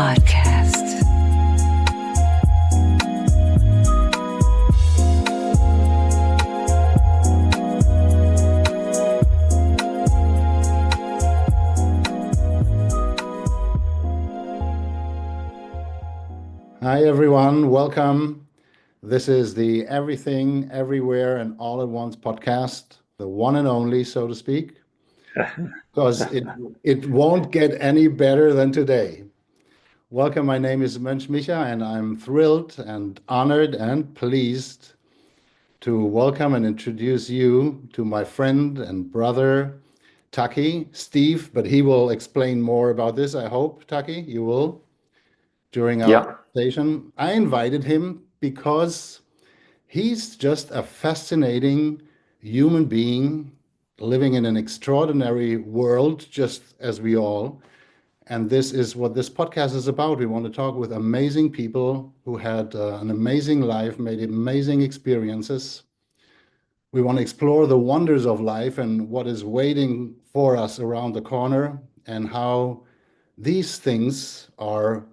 podcast. Hi everyone, welcome. This is the Everything, Everywhere, and All at Once podcast, the one and only, so to speak, because it won't get any better than today. Welcome, my name is Mensch Micha, and I'm thrilled and honored and pleased to welcome and introduce you to my friend and brother, Taki, Steve, but he will explain more about this, I hope, Taki, you will, during our conversation. I invited him because he's just a fascinating human being living in an extraordinary world, just as we all. And this is what this podcast is about. We want to talk with amazing people who had an amazing life, made amazing experiences. We want to explore the wonders of life and what is waiting for us around the corner and how these things are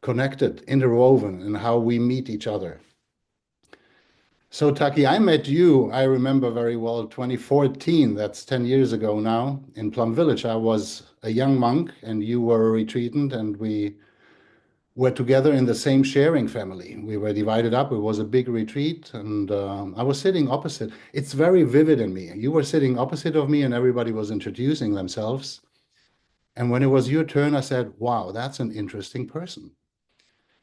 connected, interwoven, and how we meet each other. So Taki, I met you, I remember very well, 2014, that's 10 years ago now, in Plum Village. I was a young monk and you were a retreatant, and we were together in the same sharing family. We were divided up, it was a big retreat, and I was sitting opposite. It's very vivid in me. You were sitting opposite of me and everybody was introducing themselves. And when it was your turn, I said, wow, that's an interesting person.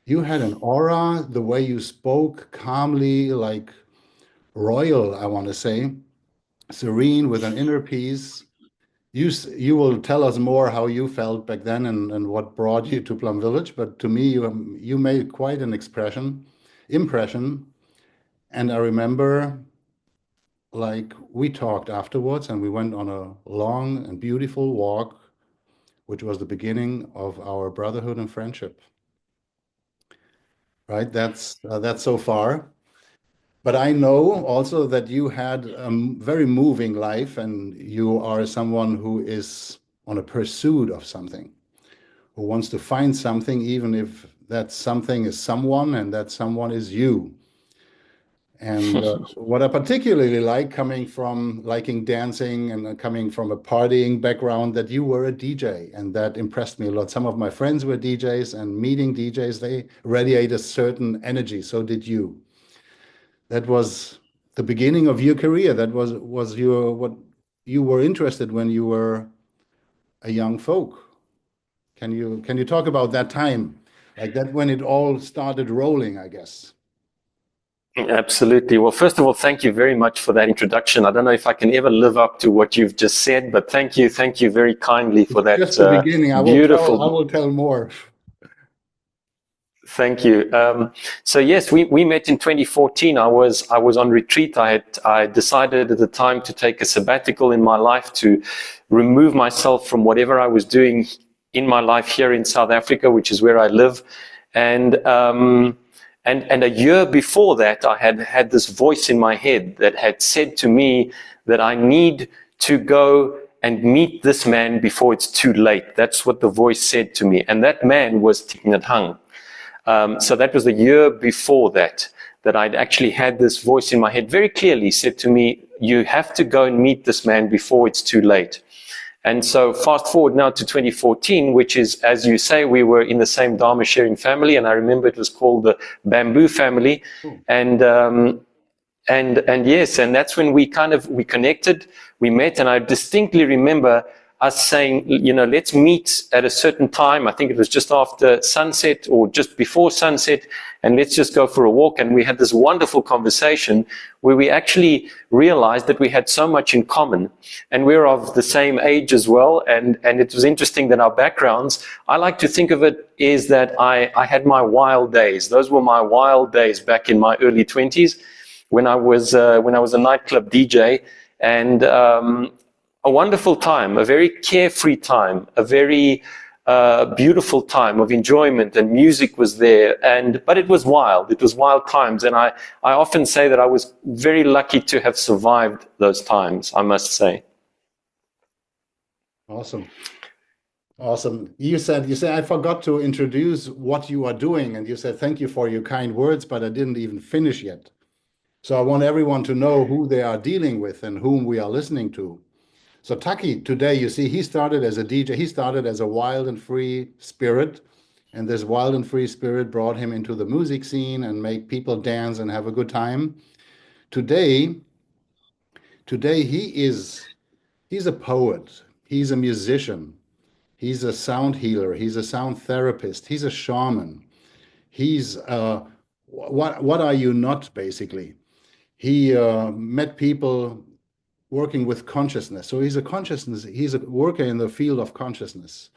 You had an aura, the way you spoke calmly, like royal, I want to say, serene with an inner peace. You will tell us more how you felt back then and what brought you to Plum Village, but to me, you made quite an impression. And I remember, like, we talked afterwards and we went on a long and beautiful walk, which was the beginning of our brotherhood and friendship. Right? That's so far. But I know also that you had a very moving life, and you are someone who is on a pursuit of something, who wants to find something, even if that something is someone and that someone is you. And what I particularly like, coming from liking dancing and coming from a partying background, that you were a DJ, and that impressed me a lot. Some of my friends were DJs, and meeting DJs, they radiate a certain energy. So did you. That was the beginning of your career. That was what you were interested when you were a young folk. Can you talk about that time, like that, when it all started rolling, I guess? Absolutely. Well, first of all, thank you very much for that introduction. I don't know if I can ever live up to what you've just said, but thank you very kindly for that. Just the beginning. I will tell more. Thank you. So yes, we met in 2014. I was on retreat. I decided at the time to take a sabbatical in my life, to remove myself from whatever I was doing in my life here in South Africa, which is where I live. And a year before that, I had this voice in my head that had said to me that I need to go and meet this man before it's too late. That's what the voice said to me. And that man was Thich Nhat Hanh. So that was the year before that I'd actually had this voice in my head very clearly said to me, you have to go and meet this man before it's too late. And so fast forward now to 2014, which is, as you say, we were in the same Dharma sharing family, and I remember it was called the Bamboo family. And yes, and that's when we connected, we met, and I distinctly remember us saying, let's meet at a certain time. I think it was just after sunset or just before sunset, and let's just go for a walk. And we had this wonderful conversation where we actually realized that we had so much in common, and we're of the same age as well. And it was interesting that our backgrounds, I like to think of it, is that I had my wild days. Those were my wild days back in my early 20s when I was a nightclub DJ, and a wonderful time, a very carefree time, a very beautiful time of enjoyment, and music was there, but it was wild. It was wild times, and I often say that I was very lucky to have survived those times, I must say. Awesome. Awesome. You said, I forgot to introduce what you are doing, and you said, thank you for your kind words, but I didn't even finish yet. So I want everyone to know who they are dealing with and whom we are listening to. So Taki, today, you see, he started as a DJ. He started as a wild and free spirit, and this wild and free spirit brought him into the music scene and make people dance and have a good time. Today, he's a poet. He's a musician. He's a sound healer. He's a sound therapist. He's a shaman. He's what are you not, basically? He met people working with consciousness. So he's a worker in the field of consciousness.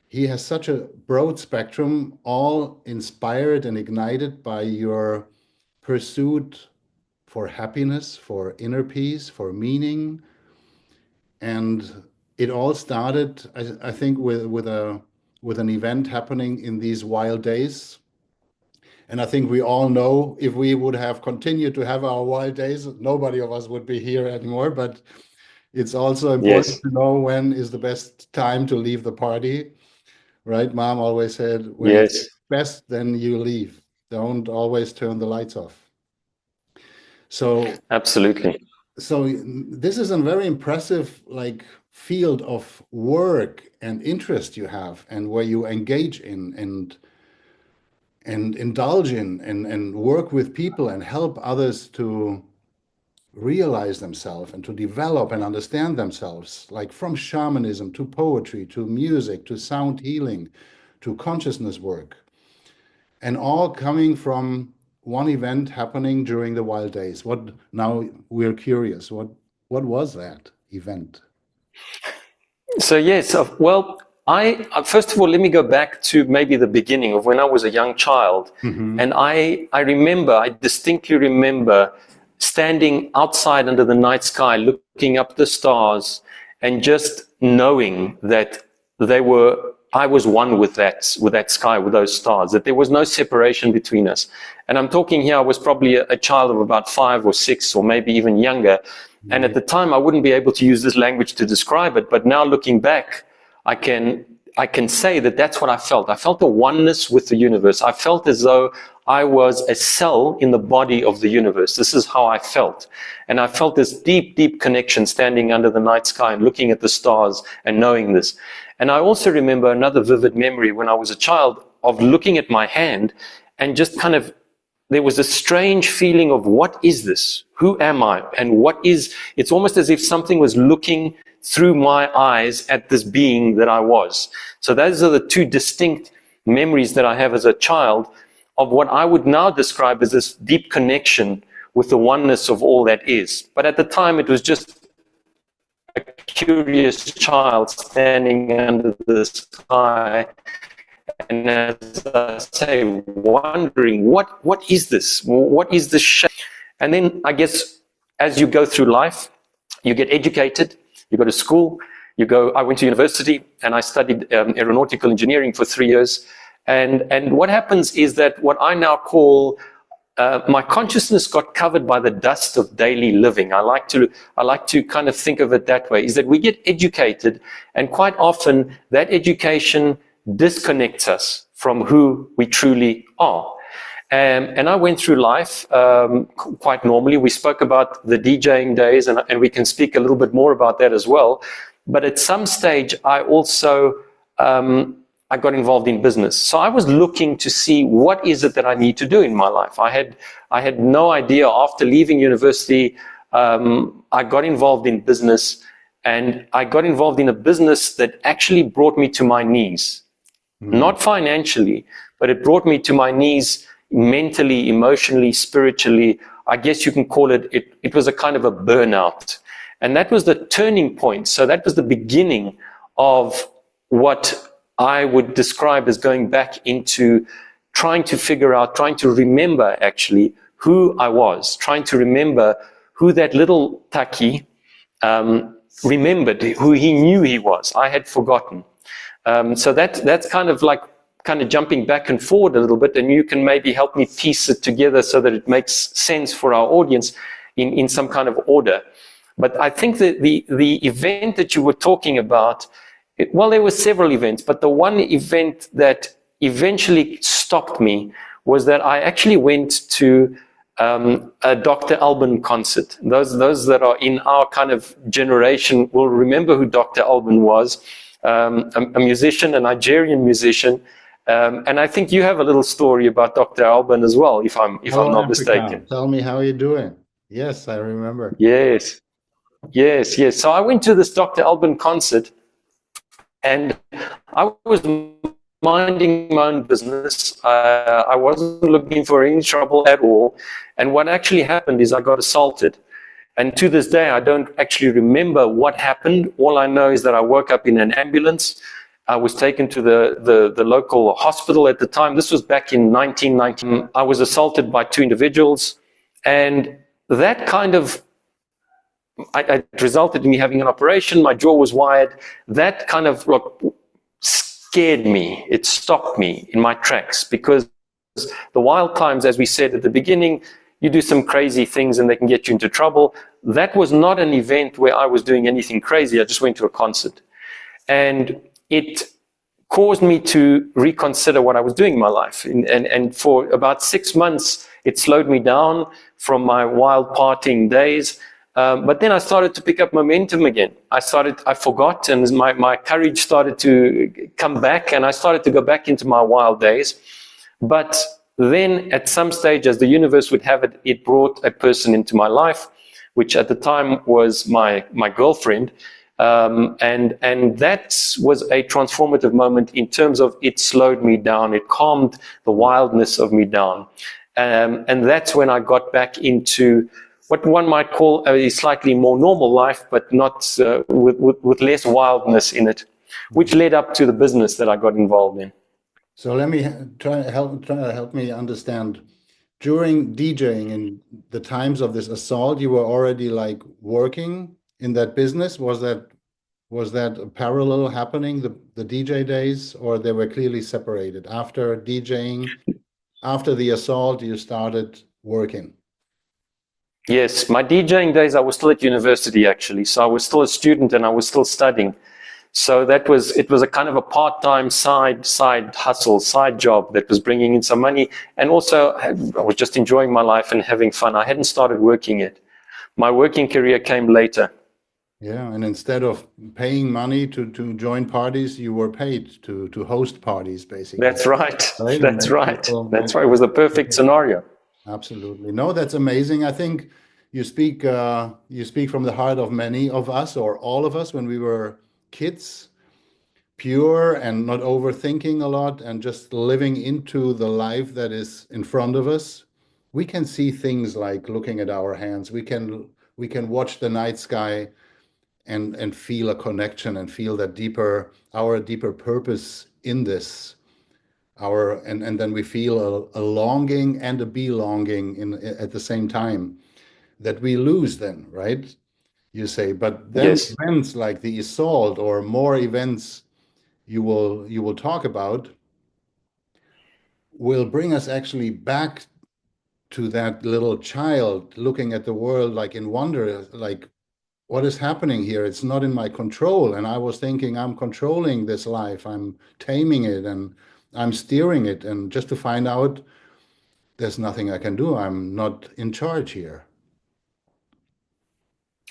He has such a broad spectrum, all inspired and ignited by your pursuit for happiness, for inner peace, for meaning. And it all started, I think, with an event happening in these wild days. And I think we all know if we would have continued to have our wild days, nobody of us would be here anymore. But it's also important Yes. to know when is the best time to leave the party, right? Mom always said, when Yes. it's best, then you leave. Don't always turn the lights off. So Absolutely. so this is a very impressive field of work and interest you have, and where you engage in and indulge in and work with people and help others to realize themselves and to develop and understand themselves, like from shamanism to poetry to music to sound healing to consciousness work, and all coming from one event happening during the wild days. Now we're curious, what was that event? So yes, well, I first of all, let me go back to maybe the beginning of when I was a young child. And I distinctly remember standing outside under the night sky, looking up the stars, and just knowing that I was one with that sky, with those stars, that there was no separation between us. And I'm talking here, I was probably a child of about 5 or 6, or maybe even younger. And at the time, I wouldn't be able to use this language to describe it. But now looking back, I can say that that's what I felt. I felt a oneness with the universe. I felt as though I was a cell in the body of the universe. This is how I felt. And I felt this deep, deep connection standing under the night sky and looking at the stars and knowing this. And I also remember another vivid memory when I was a child of looking at my hand and just kind of, there was a strange feeling of, what is this? Who am I? And it's almost as if something was looking through my eyes at this being that I was. So those are the two distinct memories that I have as a child of what I would now describe as this deep connection with the oneness of all that is. But at the time, it was just a curious child standing under the sky, and as I say, wondering, what is this? What is this shape? And then I guess as you go through life, you get educated, you go to school, I went to university and I studied aeronautical engineering for 3 years. And what happens is that what I now call my consciousness got covered by the dust of daily living. I like to kind of think of it that way, is that we get educated, and quite often that education disconnects us from who we truly are. And I went through life quite normally. We spoke about the DJing days, and we can speak a little bit more about that as well. But at some stage, I also I got involved in business. So I was looking to see, what is it that I need to do in my life. I had no idea. After leaving university, I got involved in business, and I got involved in a business that actually brought me to my knees. Not financially, but it brought me to my knees mentally, emotionally, spiritually. I guess you can call it was a kind of a burnout. And that was the turning point. So that was the beginning of what I would describe as going back into trying to figure out, trying to remember actually who I was, trying to remember who that little Taki remembered, who he knew he was. I had forgotten. So that's kind of jumping back and forward a little bit, and you can maybe help me piece it together so that it makes sense for our audience in some kind of order. But I think that the event that you were talking about Well, there were several events, but the one event that eventually stopped me was that I actually went to a Dr. Alban concert. Those that are in our kind of generation will remember who Dr. Alban was, a musician, a Nigerian musician. And I think you have a little story about Dr. Alban as well, if I'm not mistaken. Tell me how you're doing. Yes, I remember. Yes. So I went to this Dr. Alban concert, and I was minding my own business. I wasn't looking for any trouble at all. And what actually happened is I got assaulted. And to this day, I don't actually remember what happened. All I know is that I woke up in an ambulance. I was taken to the local hospital at the time. This was back in 1990. I was assaulted by two individuals. And that kind of, it resulted in me having an operation. My jaw was wired. That kind of scared me. It stopped me in my tracks, because the wild times, as we said at the beginning, you do some crazy things and they can get you into trouble. That was not an event where I was doing anything crazy. I just went to a concert. And it caused me to reconsider what I was doing in my life. And for about 6 months, it slowed me down from my wild partying days. But then I started to pick up momentum again. I forgot, and my courage started to come back, and I started to go back into my wild days. But then at some stage, as the universe would have it, it brought a person into my life, which at the time was my girlfriend. And that was a transformative moment in terms of it slowed me down. It calmed the wildness of me down. And that's when I got back into what one might call a slightly more normal life, but not with less wildness in it, which led up to the business that I got involved in. So let me try to help me understand. During DJing in the times of this assault, you were already like working in that business. Was that a parallel happening, the DJ days, or they were clearly separated? After DJing, after the assault, you started working? Yes, my DJing days, I was still at university actually. So I was still a student and I was still studying. So it was a kind of a part-time side hustle, side job that was bringing in some money. And also I was just enjoying my life and having fun. I hadn't started working yet. My working career came later. Yeah, and instead of paying money to join parties, you were paid to host parties, basically. That's right. That's right. That's right. It was the perfect scenario. Absolutely. No, that's amazing. I think you speak from the heart of many of us, or all of us, when we were kids, pure and not overthinking a lot and just living into the life that is in front of us. We can see things like looking at our hands. We can watch the night sky and feel a connection and feel that our deeper purpose in this. And then we feel a longing and a belonging at the same time that we lose then, right? You say, but then Yes. Events like the assault or more events you will talk about will bring us actually back to that little child looking at the world like in wonder, like, what is happening here? It's not in my control. And I was thinking, I'm controlling this life, I'm taming it, and I'm steering it. And just to find out there's nothing I can do. I'm not in charge here.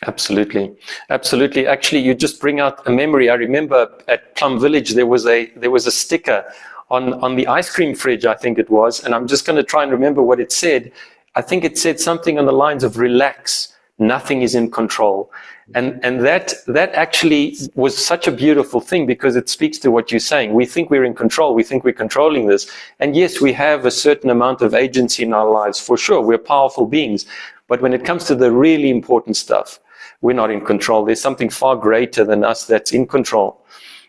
Absolutely. Actually, you just bring out a memory. I remember at Plum Village there was a sticker on the ice cream fridge, I think it was, and I'm just going to try and remember what it said. I think it said something on the lines of "Relax, nothing is in control," and that actually was such a beautiful thing, because it speaks to what you're saying. We think we're in control. We think we're controlling this, and yes, we have a certain amount of agency in our lives for sure. We're powerful beings, but when it comes to the really important stuff, we're not in control. There's something far greater than us that's in control.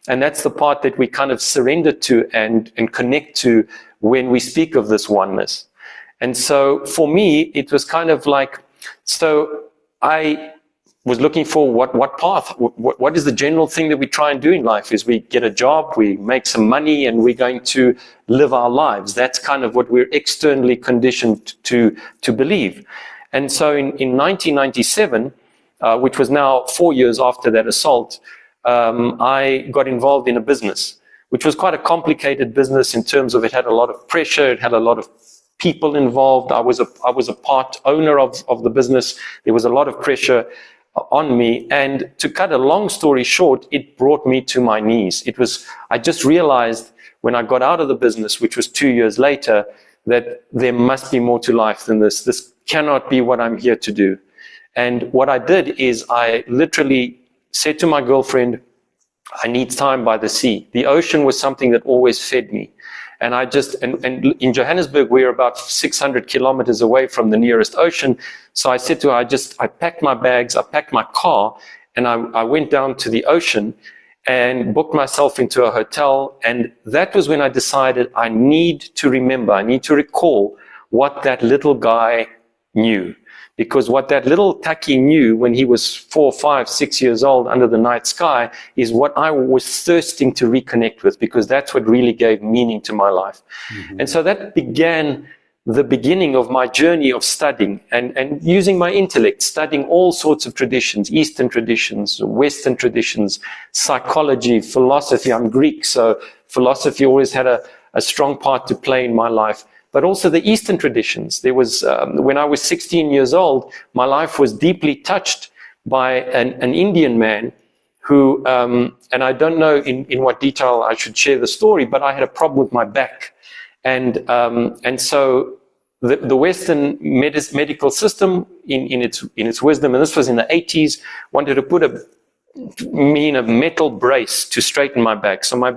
And that's the part that we kind of surrender to and connect to when we speak of this oneness. And so for me, it was kind of like, so I was looking for what path, what is the general thing that we try and do in life is we get a job, we make some money, and we're going to live our lives. That's kind of what we're externally conditioned to believe. And so in 1997, which was now 4 years after that assault, I got involved in a business, which was quite a complicated business in terms of it had a lot of pressure, it had a lot of people involved. I was a part owner of the business. There was a lot of pressure on me, and to cut a long story short, it brought me to my knees. I just realized when I got out of the business, which was 2 years later, that there must be more to life than this. This cannot be what I'm here to do. And what I did is I literally said to my girlfriend, I need time by the sea. The ocean was something that always fed me. And and in Johannesburg, we're about 600 kilometers away from the nearest ocean. So I said to her, I packed my bags, I packed my car, and I went down to the ocean and booked myself into a hotel. And that was when I decided I need to recall what that little guy knew. Because what that little Taki knew when he was 4, 5, 6 years old under the night sky is what I was thirsting to reconnect with, because that's what really gave meaning to my life. Mm-hmm. And so that began the beginning of my journey of studying and using my intellect, studying all sorts of traditions, Eastern traditions, Western traditions, psychology, philosophy. I'm Greek, so philosophy always had a strong part to play in my life. But also the Eastern traditions. There was, when I was 16 years old, my life was deeply touched by an Indian man who, and I don't know in what detail I should share the story, but I had a problem with my back. And so the Western medical system in its wisdom, and this was in the 80s, wanted to put me in a metal brace to straighten my back. So my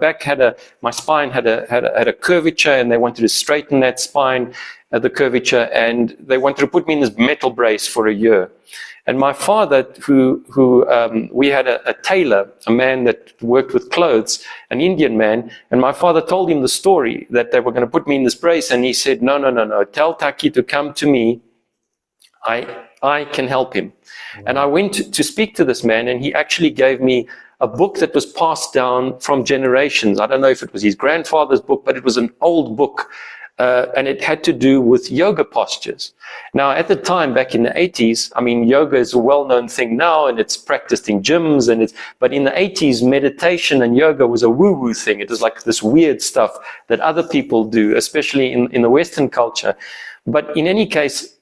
spine had a curvature, and they wanted to straighten that spine, the curvature, and they wanted to put me in this metal brace for a year. And my father, we had a tailor, a man that worked with clothes, an Indian man, and my father told him the story that they were going to put me in this brace, and he said, no, tell Taki to come to me. I can help him. And I went to speak to this man, and he actually gave me a book that was passed down from generations. I don't know if it was his grandfather's book, but it was an old book, and it had to do with yoga postures. Now, at the time, back in the 80s, I mean, yoga is a well-known thing now, and it's practiced in gyms, but in the 80s, meditation and yoga was a woo-woo thing. It was like this weird stuff that other people do, especially in the Western culture. But in any case,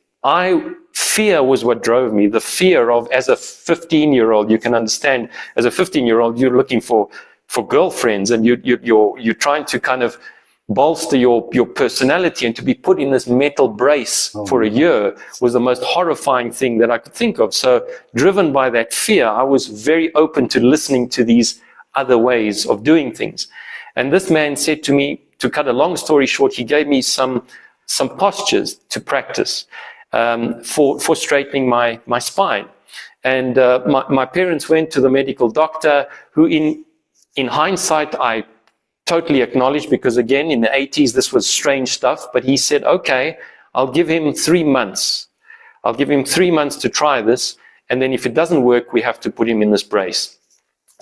fear was what drove me. The fear of, as a 15-year-old, you can understand, as a 15-year-old, you're looking for girlfriends, and you're trying to kind of bolster your personality, and to be put in this metal brace for a year was the most horrifying thing that I could think of. So driven by that fear, I was very open to listening to these other ways of doing things. And this man said to me, to cut a long story short, he gave me some postures to practice for straightening my spine. And my parents went to the medical doctor, who in hindsight I totally acknowledged, because again, in the 80s, this was strange stuff. But he said, okay, I'll give him 3 months. I'll give him 3 months to try this. And then if it doesn't work, we have to put him in this brace.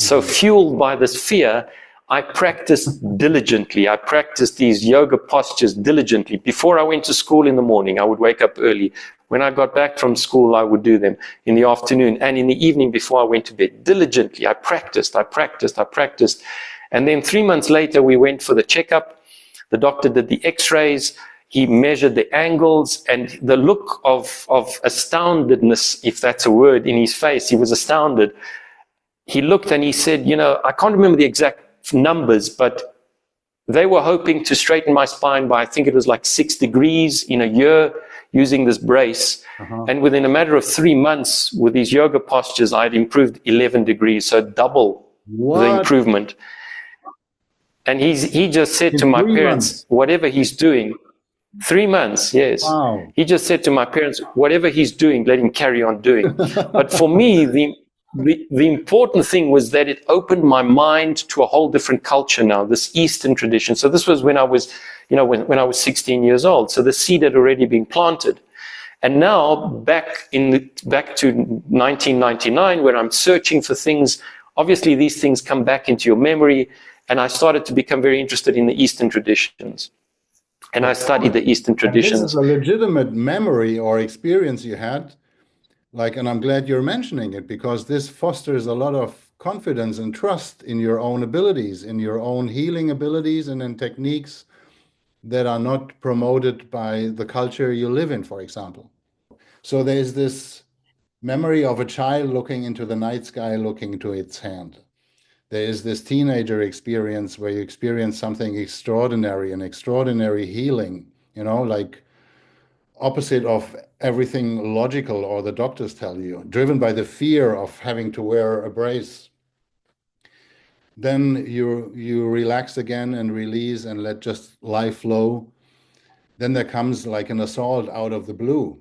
So fueled by this fear, I practiced diligently. I practiced these yoga postures diligently. Before I went to school in the morning, I would wake up early. When I got back from school, I would do them in the afternoon, and in the evening before I went to bed. Diligently, I practiced. And then 3 months later, we went for the checkup. The doctor did the x-rays. He measured the angles, and the look of astoundedness, if that's a word, in his face. He was astounded. He looked and he said, I can't remember the exact numbers, but they were hoping to straighten my spine by, I think it was like 6 degrees in a year using this brace. Uh-huh. And within a matter of 3 months with these yoga postures, I had improved 11 degrees, so double the improvement. And he just said to my parents, whatever he's doing, 3 months, yes. Wow. He just said to my parents, whatever he's doing, let him carry on doing. But for me, the important thing was that it opened my mind to a whole different culture now, this Eastern tradition. So this was when I was, when I was 16 years old. So the seed had already been planted. And now back to 1999, where I'm searching for things, obviously these things come back into your memory. And I started to become very interested in the Eastern traditions. And I studied the Eastern traditions. And this is a legitimate memory or experience you had. And I'm glad you're mentioning it, because this fosters a lot of confidence and trust in your own abilities, in your own healing abilities, and in techniques that are not promoted by the culture you live in, for example. So there's this memory of a child looking into the night sky, looking into its hand. There is this teenager experience where you experience something extraordinary, an extraordinary healing, like opposite of everything logical or the doctors tell you, driven by the fear of having to wear a brace. Then you relax again and release and let just life flow. Then there comes like an assault out of the blue.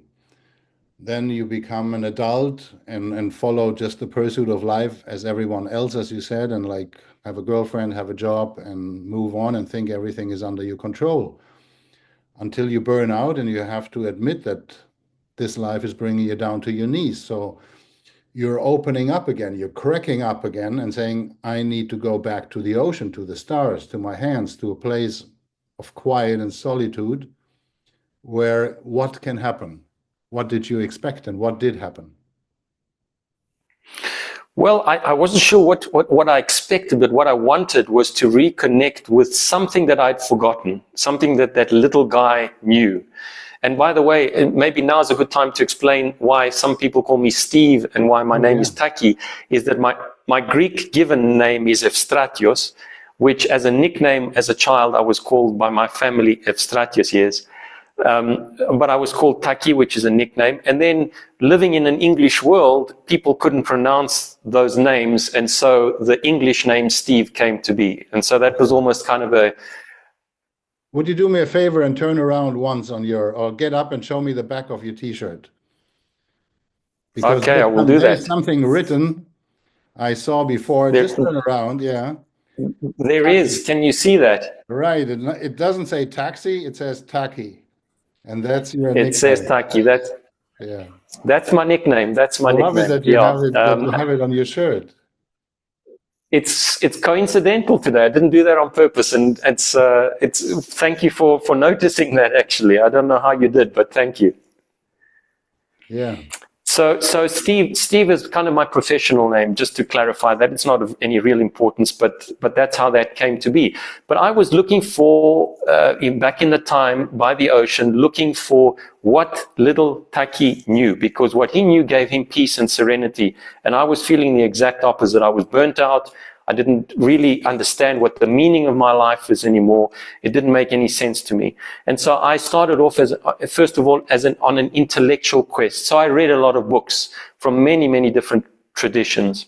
Then you become an adult and follow just the pursuit of life as everyone else, as you said, and like have a girlfriend, have a job, and move on and think everything is under your control until you burn out and you have to admit that this life is bringing you down to your knees. So you're opening up again, you're cracking up again and saying, I need to go back to the ocean, to the stars, to my hands, to a place of quiet and solitude where what can happen? What did you expect and what did happen? Well, I wasn't sure what I expected, but what I wanted was to reconnect with something that I'd forgotten, something that little guy knew. And by the way, maybe now is a good time to explain why some people call me Steve and why my name is Taki, is that my Greek given name is Evstratios, which as a nickname as a child I was called by my family Evstratios, yes. But I was called Taki, which is a nickname. And then living in an English world, people couldn't pronounce those names. And so the English name Steve came to be. And so that was almost kind of a... Would you do me a favor and turn around once or get up and show me the back of your t-shirt? Because okay, I will do that. There's something written I saw before. Just turn around, yeah. There is. Can you see that? Right. It doesn't say taxi, it says Taki. And that's your nickname. It says Taki. That's my nickname. That's my nickname. I love it that you have it on your shirt. It's coincidental today. I didn't do that on purpose, and it's thank you for noticing that. Actually, I don't know how you did, but thank you. Yeah. So Steve is kind of my professional name, just to clarify that. It's not of any real importance, but that's how that came to be. But I was looking for, back in the time by the ocean, looking for what little Taki knew, because what he knew gave him peace and serenity. And I was feeling the exact opposite. I was burnt out. I didn't really understand what the meaning of my life is anymore. It didn't make any sense to me. And so I started off first of all, on an intellectual quest. So I read a lot of books from many, many different traditions.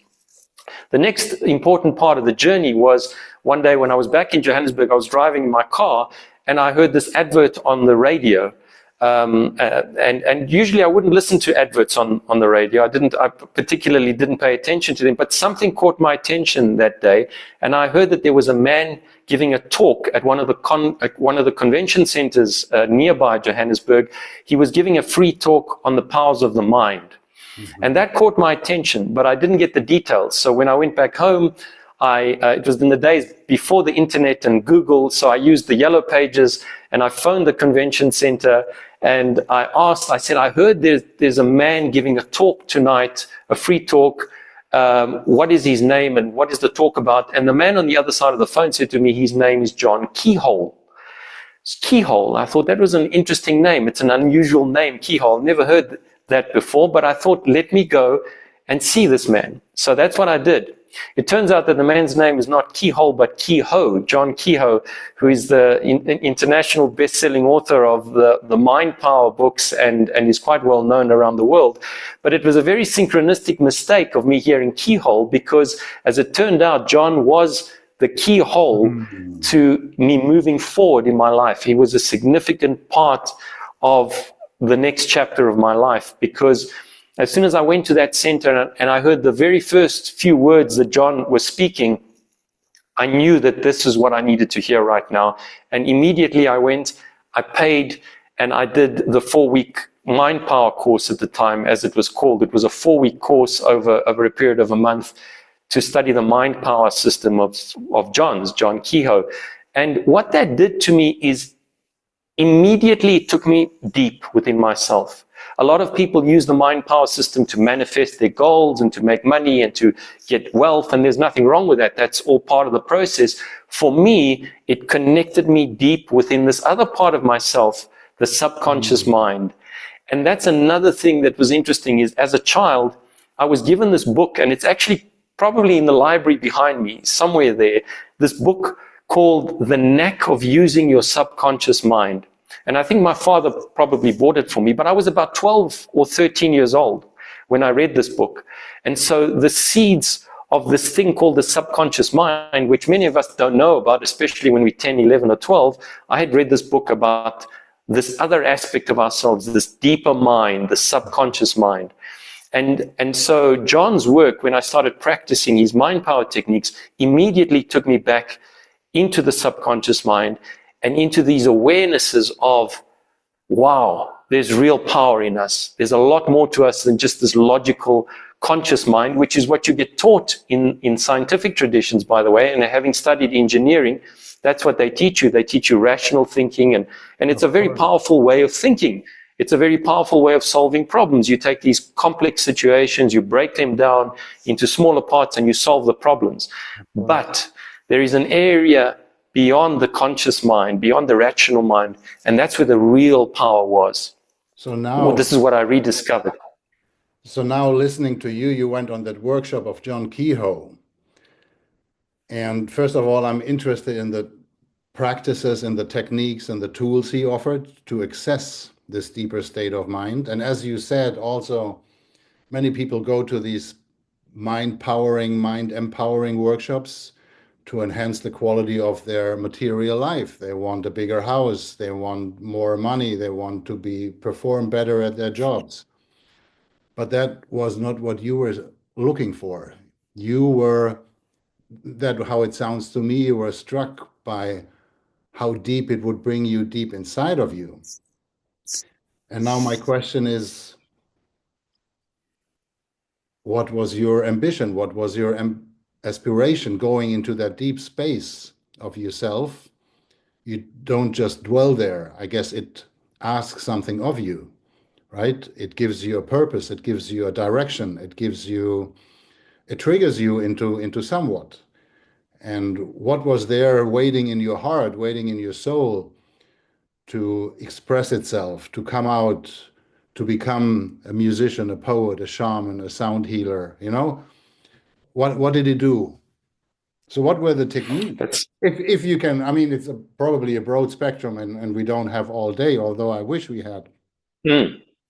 The next important part of the journey was one day when I was back in Johannesburg, I was driving in my car and I heard this advert on the radio. And usually I wouldn't listen to adverts on the radio. I particularly didn't pay attention to them, but something caught my attention that day. And I heard that there was a man giving a talk at one of the convention centers nearby Johannesburg. He was giving a free talk on the powers of the mind. Mm-hmm. And that caught my attention, but I didn't get the details. So when I went back home, it was in the days before the internet and Google, so I used the yellow pages and I phoned the convention center and I said, I heard there's a man giving a talk tonight, a free talk. What is his name and what is the talk about? And the man on the other side of the phone said to me, his name is John Keyhole. Keyhole. I thought that was an interesting name. It's an unusual name, Keyhole. Never heard that before, but I thought, let me go and see this man. So that's what I did. It turns out that the man's name is not Keyhole, but Keyhoe, John Keyhoe, who is the international best-selling author of the Mind Power books and is quite well known around the world. But it was a very synchronistic mistake of me hearing Keyhole because, as it turned out, John was the keyhole to me moving forward in my life. He was a significant part of the next chapter of my life because as soon as I went to that center and I heard the very first few words that John was speaking, I knew that this is what I needed to hear right now. And immediately I went, I paid, and I did the 4-week Mind Power course at the time, as it was called. It was a 4-week course over a period of a month to study the Mind Power system of John Keyhoe. And what that did to me is immediately it took me deep within myself. A lot of people use the mind power system to manifest their goals and to make money and to get wealth, and there's nothing wrong with that. That's all part of the process. For me, it connected me deep within this other part of myself, the subconscious mind. And that's another thing that was interesting is, as a child, I was given this book, and it's actually probably in the library behind me, somewhere there, this book called The Knack of Using Your Subconscious Mind. And I think my father probably bought it for me, but I was about 12 or 13 years old when I read this book. And so the seeds of this thing called the subconscious mind, which many of us don't know about, especially when we're 10, 11, or 12, I had read this book about this other aspect of ourselves, this deeper mind, the subconscious mind. And so John's work, when I started practicing his mind power techniques, immediately took me back into the subconscious mind and into these awarenesses of, wow, there's real power in us. There's a lot more to us than just this logical, conscious mind, which is what you get taught in scientific traditions, by the way. And having studied engineering, that's what they teach you. They teach you rational thinking, and it's a very powerful way of thinking. It's a very powerful way of solving problems. You take these complex situations, you break them down into smaller parts, and you solve the problems. But there is an area beyond the conscious mind, beyond the rational mind, and that's where the real power was. So now, this is what I rediscovered. So now, listening to you, you went on that workshop of John Kehoe. And first of all, I'm interested in the practices and the techniques and the tools he offered to access this deeper state of mind. And as you said, also, many people go to these mind empowering workshops to enhance the quality of their material life. They want a bigger house, they want more money, they want to perform better at their jobs. But that was not what you were looking for. You were, how it sounds to me, you were struck by how deep it would bring you deep inside of you. And now my question is, what was your ambition? What was your aspiration going into that deep space of yourself? You don't just dwell there. I guess it asks something of you, right? It gives you a purpose. It gives you a direction. It triggers you into somewhat. And what was there waiting in your heart, waiting in your soul to express itself, to come out, to become a musician, a poet, a shaman, a sound healer, What did he do? So what were the techniques? If you can, I mean, it's probably a broad spectrum and we don't have all day, although I wish we had.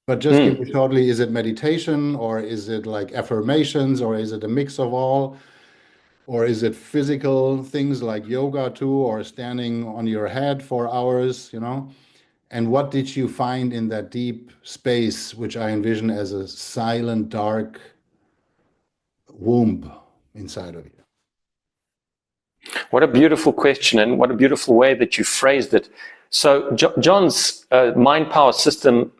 But just give me shortly, is it meditation, or is it like affirmations, or is it a mix of all? Or is it physical things like yoga too, or standing on your head for hours, And what did you find in that deep space, which I envision as a silent, dark womb inside of you? What a beautiful question, and what a beautiful way that you phrased it. So John's mind power system,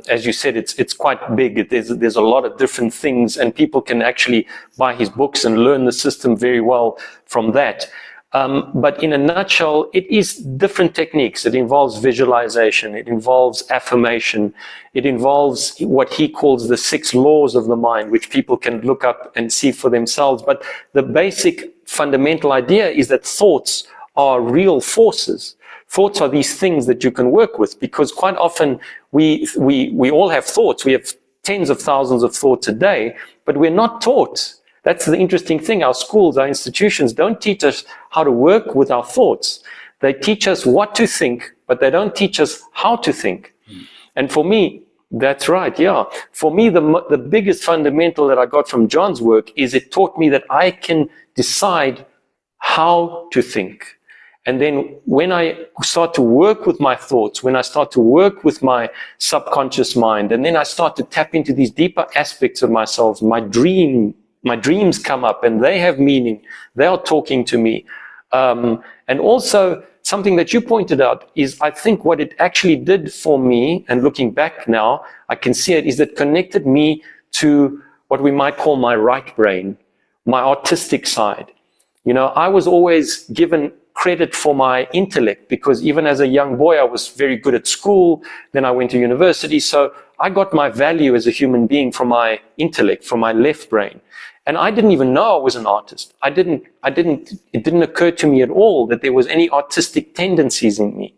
as you said, it's quite big. There's a lot of different things, and people can actually buy his books and learn the system very well from that. But in a nutshell, it is different techniques. It involves visualization. It involves affirmation. It involves what he calls the 6 laws of the mind, which people can look up and see for themselves. But the basic fundamental idea is that thoughts are real forces. Thoughts are these things that you can work with, because quite often we all have thoughts. We have tens of thousands of thoughts a day, but we're not taught. That's the interesting thing. Our schools, our institutions don't teach us how to work with our thoughts. They teach us what to think, but they don't teach us how to think. And for me, that's right, yeah. For me, the biggest fundamental that I got from John's work is it taught me that I can decide how to think. And then when I start to work with my thoughts, when I start to work with my subconscious mind, and then I start to tap into these deeper aspects of myself, my dreams come up and they have meaning. They are talking to me. And also something that you pointed out is, I think what it actually did for me, and looking back now, I can see it, is it connected me to what we might call my right brain, my artistic side. I was always given credit for my intellect, because even as a young boy, I was very good at school. Then I went to university. So I got my value as a human being from my intellect, from my left brain. And I didn't even know I was an artist. It didn't occur to me at all that there was any artistic tendencies in me.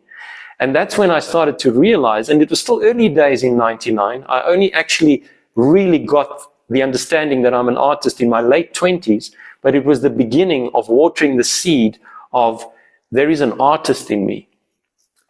And that's when I started to realize, and it was still early days in 99, I only actually really got the understanding that I'm an artist in my late 20s, but it was the beginning of watering the seed of there is an artist in me.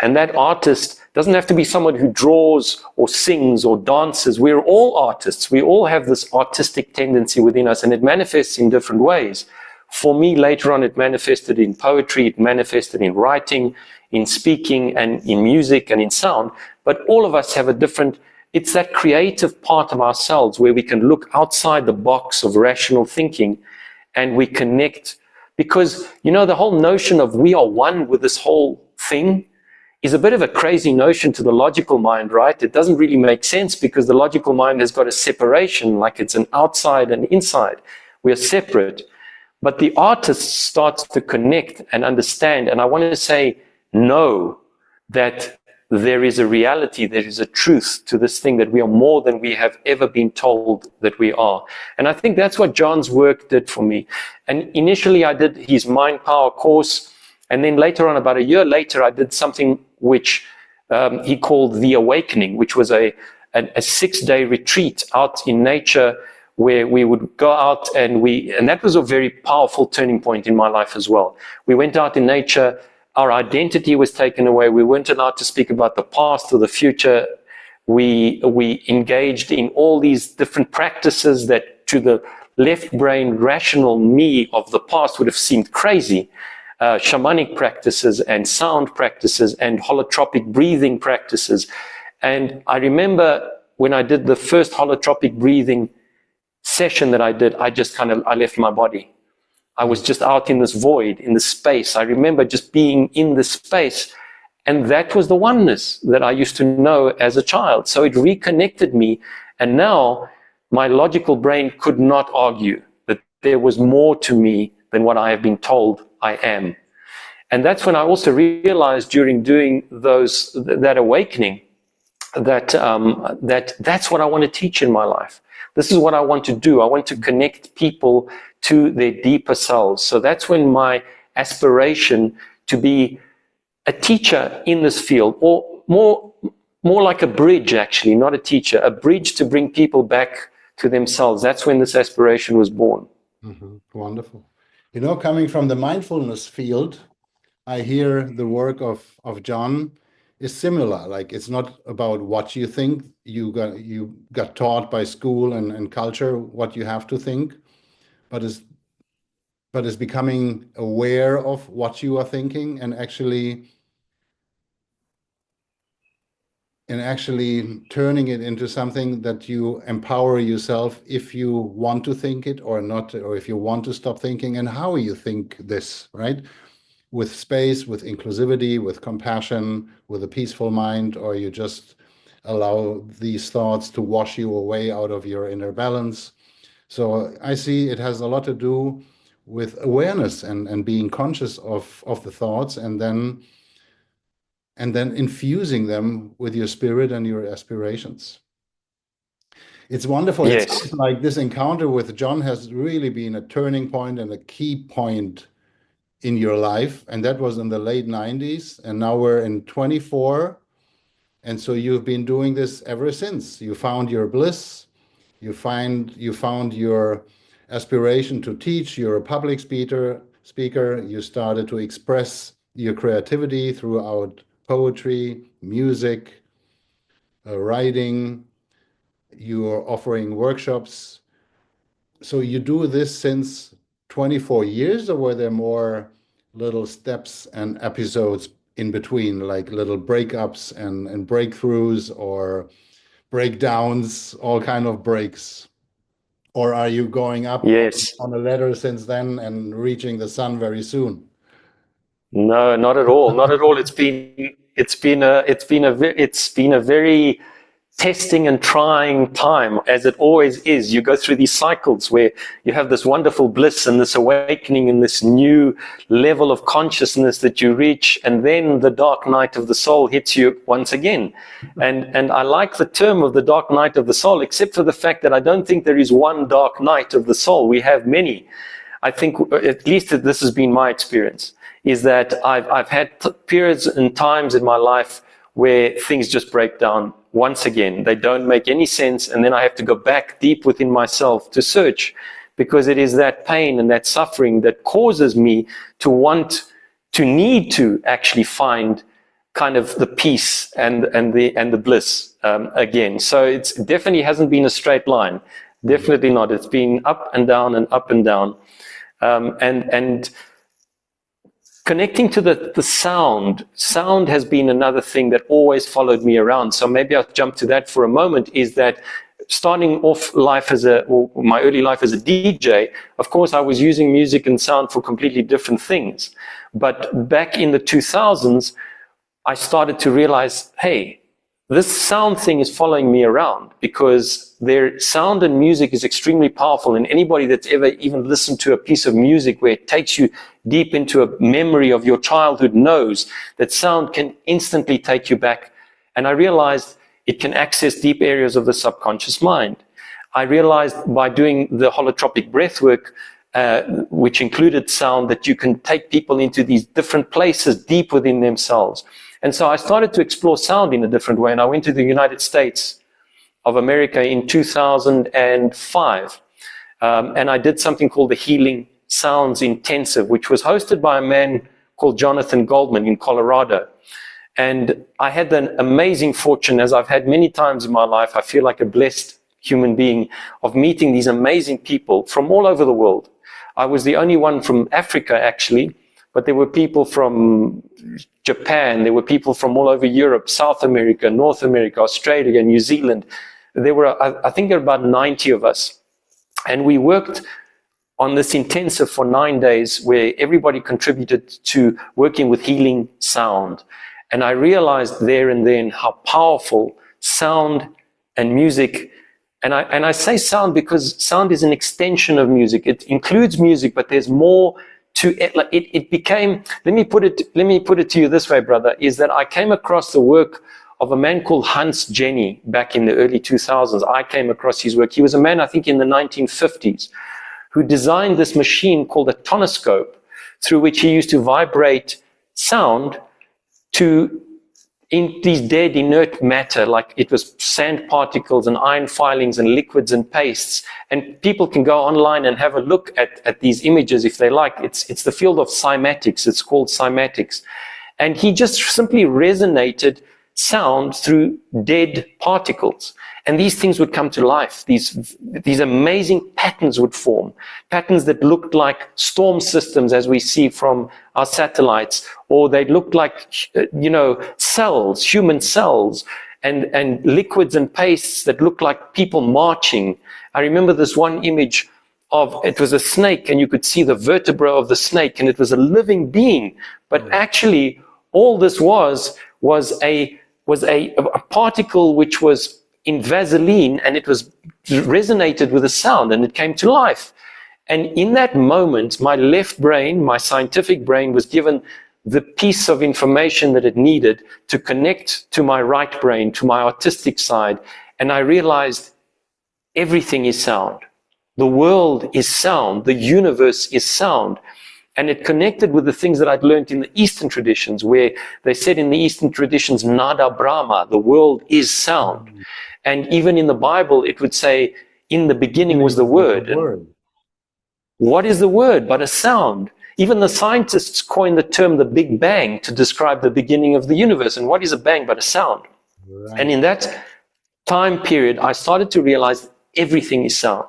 And that artist doesn't have to be someone who draws or sings or dances. We're all artists. We all have this artistic tendency within us, and it manifests in different ways. For me, later on, it manifested in poetry, it manifested in writing, in speaking, and in music and in sound. But all of us have a different, it's that creative part of ourselves where we can look outside the box of rational thinking and we connect. Because, you know, the whole notion of we are one with this whole thing is a bit of a crazy notion to the logical mind, right? It doesn't really make sense because the logical mind has got a separation, like it's an outside and inside. We are separate. But the artist starts to connect and understand. And I want to say, know that there is a reality, there is a truth to this thing, that we are more than we have ever been told that we are. And I think that's what John's work did for me. And initially I did his Mind Power course. And then later on, about a year later, I did something which he called The Awakening, which was a 6-day retreat out in nature where we would go out and that was a very powerful turning point in my life as well. We went out in nature, our identity was taken away. We weren't allowed to speak about the past or the future. We engaged in all these different practices that to the left brain rational me of the past would have seemed crazy. Shamanic practices and sound practices and holotropic breathing practices. And I remember when I did the first holotropic breathing session that I did, I left my body. I was just out in this void, in this space. I remember just being in this space. And that was the oneness that I used to know as a child. So it reconnected me. And now my logical brain could not argue that there was more to me than what I have been told I am. And that's when I also realized during doing that awakening that's what I want to teach in my life. This is what I want to do. I want to connect people to their deeper selves. So that's when my aspiration to be a teacher in this field, or more like a bridge, actually, not a teacher, a bridge to bring people back to themselves. That's when this aspiration was born. Mm-hmm. Wonderful. You know, coming from the mindfulness field, I hear the work of John is similar. Like, it's not about what you think. You got taught by school and culture what you have to think, but is becoming aware of what you are thinking and actually turning it into something that you empower yourself if you want to think it or not, or if you want to stop thinking, and how you think this, right? With space, with inclusivity, with compassion, with a peaceful mind, or you just allow these thoughts to wash you away out of your inner balance. So I see it has a lot to do with awareness and being conscious of the thoughts, and then infusing them with your spirit and your aspirations. It's wonderful. Yes. It's like this encounter with John has really been a turning point and a key point in your life, and that was in the late 90s, and now we're in 24, and so you've been doing this ever since. You found your bliss, you found your aspiration to teach. You're a public speaker. You started to express your creativity throughout poetry, music, writing. You're offering workshops. So you do this since 24 years, or were there more little steps and episodes in between, like little breakups and breakthroughs or breakdowns, all kind of breaks? Or are you going up Yes. on a ladder since then and reaching the sun very soon? No, not at all. Not at all. It's been a very testing and trying time, as it always is. You go through these cycles where you have this wonderful bliss and this awakening and this new level of consciousness that you reach, and then the dark night of the soul hits you once again. And I like the term of the dark night of the soul, except for the fact that I don't think there is one dark night of the soul. We have many. I think, at least this has been my experience, is that I've had periods and times in my life where things just break down once again. They don't make any sense, and then I have to go back deep within myself to search, because it is that pain and that suffering that causes me to need to actually find kind of the peace and the bliss again. So it definitely hasn't been a straight line. Definitely not. It's been up and down and up and down. And connecting to the sound has been another thing that always followed me around. So maybe I'll jump to that for a moment, is that starting off life my early life as a DJ, of course, I was using music and sound for completely different things. But back in the 2000s, I started to realize, hey, this sound thing is following me around, because their sound and music is extremely powerful. And anybody that's ever even listened to a piece of music where it takes you deep into a memory of your childhood knows that sound can instantly take you back. And I realized it can access deep areas of the subconscious mind. I realized by doing the holotropic breath work, which included sound, that you can take people into these different places deep within themselves. And so I started to explore sound in a different way. And I went to the United States of America in 2005. And I did something called the Healing Sounds Intensive, which was hosted by a man called Jonathan Goldman in Colorado. And I had the amazing fortune, as I've had many times in my life, I feel like a blessed human being, of meeting these amazing people from all over the world. I was the only one from Africa, actually, but there were people from Japan, there were people from all over Europe, South America, North America, Australia, New Zealand. There were, I think there were about 90 of us. And we worked on this intensive for 9 days, where everybody contributed to working with healing sound. And I realized there and then how powerful sound and music, and I say sound because sound is an extension of music. It includes music, but there's more to it. It became, let me put it to you this way, brother, is that I came across the work of a man called Hans Jenny back in the early 2000s. I came across his work. He was a man, I think, in the 1950s, who designed this machine called a tonoscope, through which he used to vibrate sound in these dead inert matter, like it was sand particles and iron filings and liquids and pastes. And people can go online and have a look at these images if they like. It's the field of cymatics. It's called cymatics. And he just simply resonated sound through dead particles. And these things would come to life. These amazing patterns would form, patterns that looked like storm systems as we see from our satellites, or they looked like, cells, human cells, and liquids and pastes that looked like people marching. I remember this one image it was a snake, and you could see the vertebra of the snake, and it was a living being. But actually, all this was a particle which was in Vaseline, and it resonated with a sound, and it came to life. And in that moment, my left brain, my scientific brain, was given the piece of information that it needed to connect to my right brain, to my artistic side. And I realized everything is sound. The world is sound. The universe is sound. And it connected with the things that I'd learned in the Eastern traditions, where they said in the Eastern traditions, Nada Brahma, the world is sound. And even in the Bible, it would say, in the beginning was the Word. And what is the Word but a sound? Even the scientists coined the term the Big Bang to describe the beginning of the universe. And what is a bang but a sound? Right. And in that time period, I started to realize everything is sound.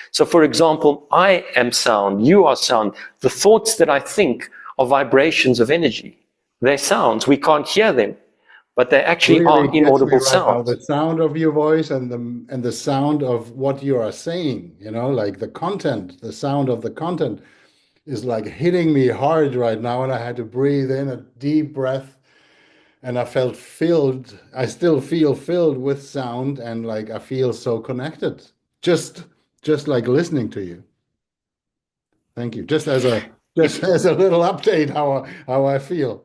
So, for example, I am sound, you are sound. The thoughts that I think are vibrations of energy. They're sounds. We can't hear them, but they actually are inaudible sounds. The sound of your voice and the sound of what you are saying, like the content, the sound of the content is like hitting me hard right now, and I had to breathe in a deep breath and I felt filled. I still feel filled with sound, and like I feel so connected. Just like listening to you. Thank you. Just It, as a little update how I feel.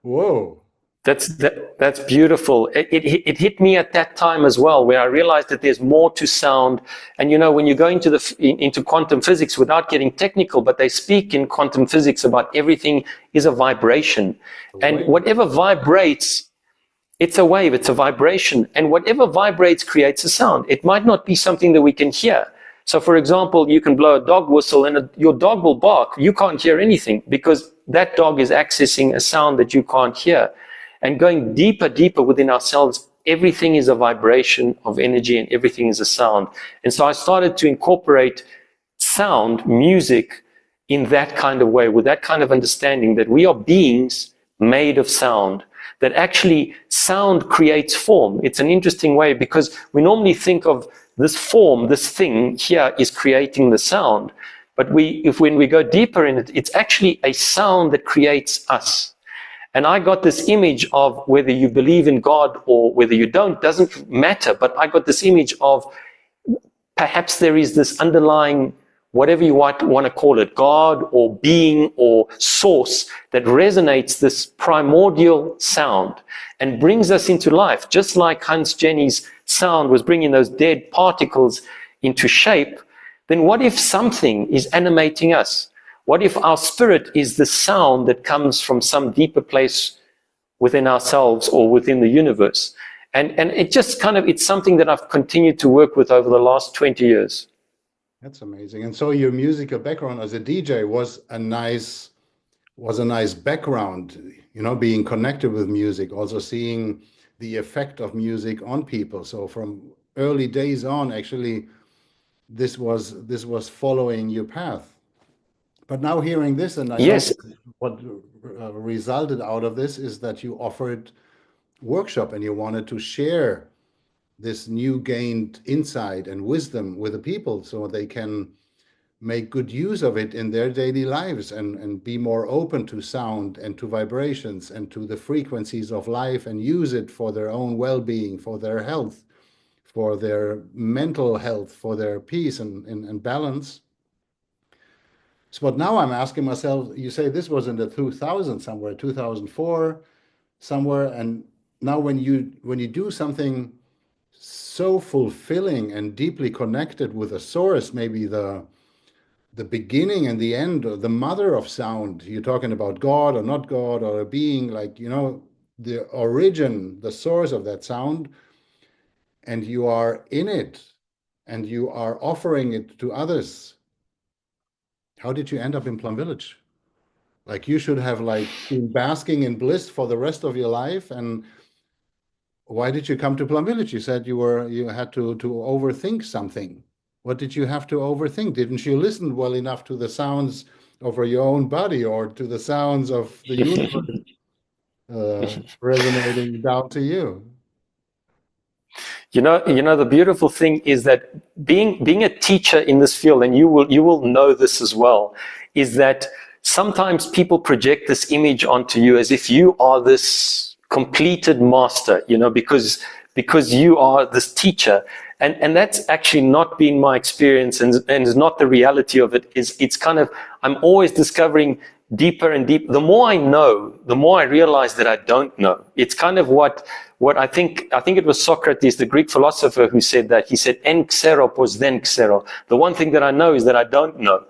Whoa. that's beautiful. It hit me at that time as well, where I realized that there's more to sound. And you know, when you go into quantum physics, without getting technical, but they speak in quantum physics about everything is a vibration, and whatever vibrates, it's a wave, it's a vibration, and whatever vibrates creates a sound. It might not be something that we can hear. So, for example, you can blow a dog whistle and your dog will bark. You can't hear anything because that dog is accessing a sound that you can't hear. And going deeper, deeper within ourselves, everything is a vibration of energy and everything is a sound. And so I started to incorporate sound, music, in that kind of way, with that kind of understanding that we are beings made of sound, that actually sound creates form. It's an interesting way because we normally think of this form, this thing here is creating the sound. But when we go deeper in it, it's actually a sound that creates us. And I got this image of whether you believe in God or whether you don't, doesn't matter. But I got this image of perhaps there is this underlying, whatever you want to call it, God or being or source that resonates this primordial sound and brings us into life. Just like Hans Jenny's sound was bringing those dead particles into shape, then what if something is animating us? What if our spirit is the sound that comes from some deeper place within ourselves or within the universe? And it just kind of, it's something that I've continued to work with over the last 20 years. That's amazing. And so your musical background as a DJ was a nice background, you know, being connected with music, also seeing the effect of music on people. So from early days on, actually, this was following your path. But now hearing this, and I know what resulted out of this is that you offered workshop and you wanted to share this new gained insight and wisdom with the people so they can make good use of it in their daily lives and be more open to sound and to vibrations and to the frequencies of life and use it for their own well-being, for their health, for their mental health, for their peace and balance. So, but now I'm asking myself, you say this was in the 2000 somewhere, 2004 somewhere, and now when you do something so fulfilling and deeply connected with a source, maybe the beginning and the end, or the mother of sound, you're talking about God or not God or a being, like, you know, the origin, the source of that sound, and you are in it and you are offering it to others. How did you end up in Plum Village? Like, you should have like been basking in bliss for the rest of your life. And why did you come to Plum Village? You said you had to overthink something. What did you have to overthink? Didn't you listen well enough to the sounds of your own body or to the sounds of the universe resonating down to you? You know, the beautiful thing is that being a teacher in this field, and you will know this as well, is that sometimes people project this image onto you as if you are this completed master, you know, because you are this teacher. And that's actually not been my experience and is not the reality of it. It's kind of, I'm always discovering deeper and deeper. The more I know, the more I realize that I don't know. It's kind of what I think it was Socrates, the Greek philosopher, who said that. He said, en xero pos then xero. The one thing that I know is that I don't know.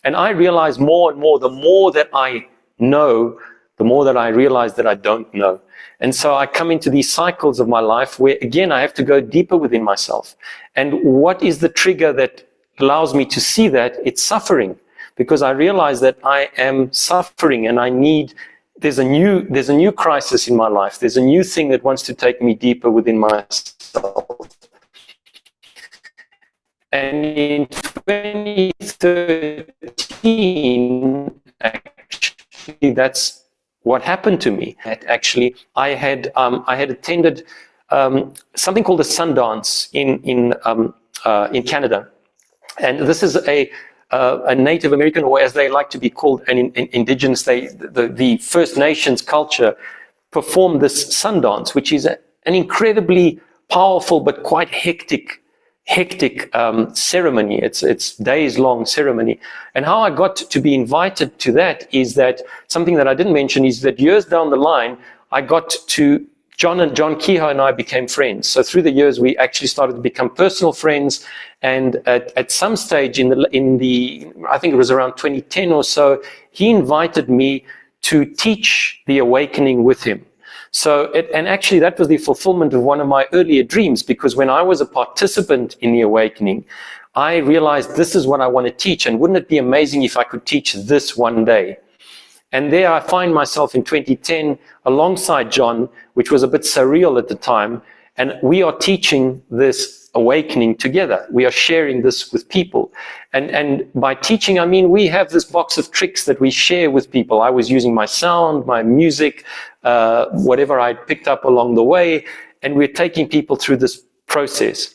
And I realize more and more, the more that I know, the more that I realize that I don't know. And so I come into these cycles of my life where, again, I have to go deeper within myself. And what is the trigger that allows me to see that? It's suffering, because I realize that I am suffering and there's a new crisis in my life. There's a new thing that wants to take me deeper within myself. And in 2013, actually, that's what happened to me. Actually, I had attended something called a Sundance in Canada, and this is a Native American, or as they like to be called, an indigenous, the First Nations culture. perform this sun dance, which is an incredibly powerful but quite hectic ceremony. It's days-long ceremony. And how I got to be invited to that is that something that I didn't mention is that years down the line, I got to John Kehoe and I became friends. So through the years, we actually started to become personal friends. And at some stage in the I think it was around 2010 or so, he invited me to teach the awakening with him. So, and actually that was the fulfillment of one of my earlier dreams, because when I was a participant in the awakening, I realized this is what I want to teach, and wouldn't it be amazing if I could teach this one day? And there I find myself in 2010 alongside John, which was a bit surreal at the time, and we are teaching this awakening together. We are sharing this with people. And by teaching, I mean we have this box of tricks that we share with people. I was using my sound, my music, whatever I picked up along the way, and we're taking people through this process.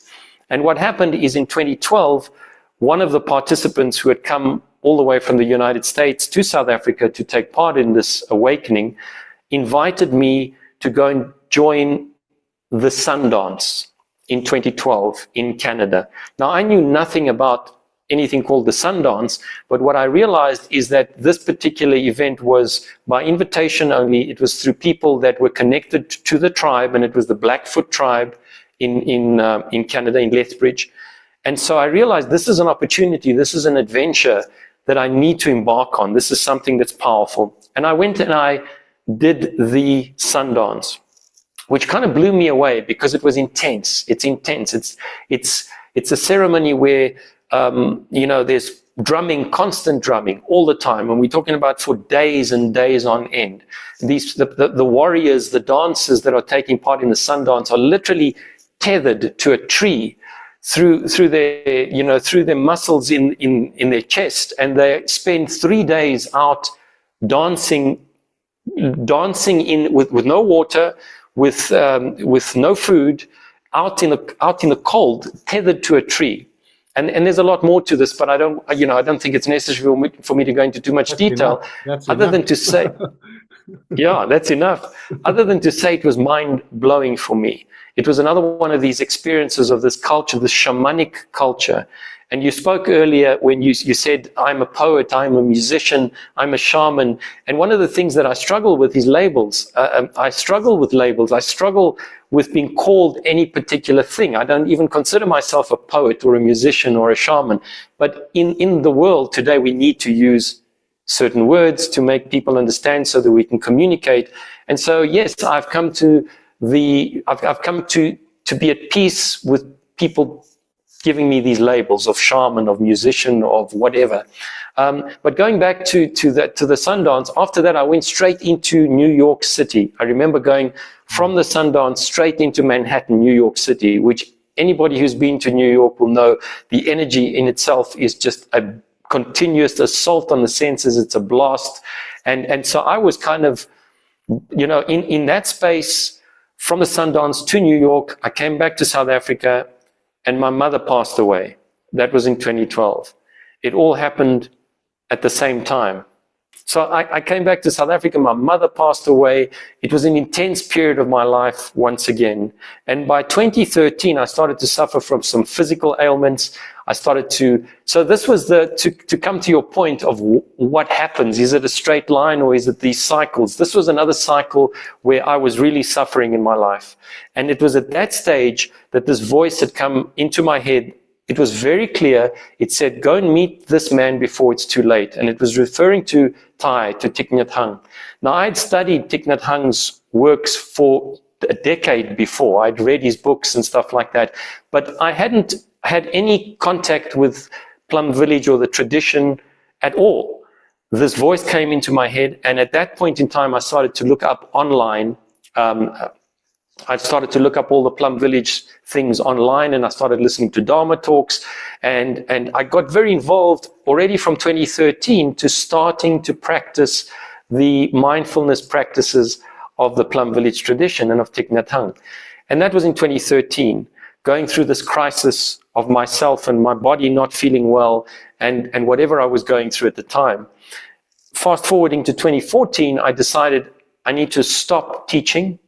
And what happened is in 2012, one of the participants who had come all the way from the United States to South Africa to take part in this awakening invited me to go and join the Sundance in 2012 in Canada. Now, I knew nothing about anything called the Sundance, but what I realized is that this particular event was by invitation only. It was through people that were connected to the tribe, and it was the Blackfoot tribe in Canada, in Lethbridge. And so I realized this is an opportunity, this is an adventure that I need to embark on. This is something that's powerful. And I went and I did the Sundance, which kind of blew me away because it was intense. It's intense. It's a ceremony where, there's drumming, constant drumming all the time. And we're talking about for days and days on end. The warriors, the dancers that are taking part in the Sundance are literally tethered to a tree through their muscles in their chest. And they spend 3 days out dancing with no water, with no food, out in the cold, tethered to a tree. And there's a lot more to this, but I don't think it's necessary for me to go into too much detail. Other than to say, yeah, that's enough. Other than to say it was mind-blowing for me. It was another one of these experiences of this culture, this shamanic culture. And you spoke earlier when you said, I'm a poet, I'm a musician, I'm a shaman. And one of the things that I struggle with is labels. I struggle with labels. I struggle with being called any particular thing. I don't even consider myself a poet or a musician or a shaman. But in the world today, we need to use certain words to make people understand so that we can communicate. And so, yes, I've come to be at peace with people giving me these labels of shaman, of musician, of whatever. But going back to the Sundance, after that I went straight into New York City. I remember going from the Sundance straight into Manhattan, New York City, which anybody who's been to New York will know the energy in itself is just a continuous assault on the senses. It's a blast. And so I was kind of, in that space from the Sundance to New York. I came back to South Africa, and my mother passed away. That was in 2012. It all happened at the same time. So I came back to South Africa, my mother passed away. It was an intense period of my life once again. And by 2013, I started to suffer from some physical ailments. So this was to come to your point of what happens. Is it a straight line or is it these cycles? This was another cycle where I was really suffering in my life. And it was at that stage that this voice had come into my head. It was very clear. It said, go and meet this man before it's too late. And it was referring to Thich Nhat Hanh. Now, I'd studied Thich Nhat Hanh's works for a decade before. I'd read his books and stuff like that. But I hadn't had any contact with Plum Village or the tradition at all. This voice came into my head. And at that point in time, I started to look up online. I started to look up all the Plum Village things online, and I started listening to Dharma talks, and I got very involved already from 2013 to starting to practice the mindfulness practices of the Plum Village tradition and of Thich Nhat Hanh. And that was in 2013, going through this crisis of myself and my body not feeling well and whatever I was going through at the time. Fast forwarding to 2014, I decided I need to stop teaching.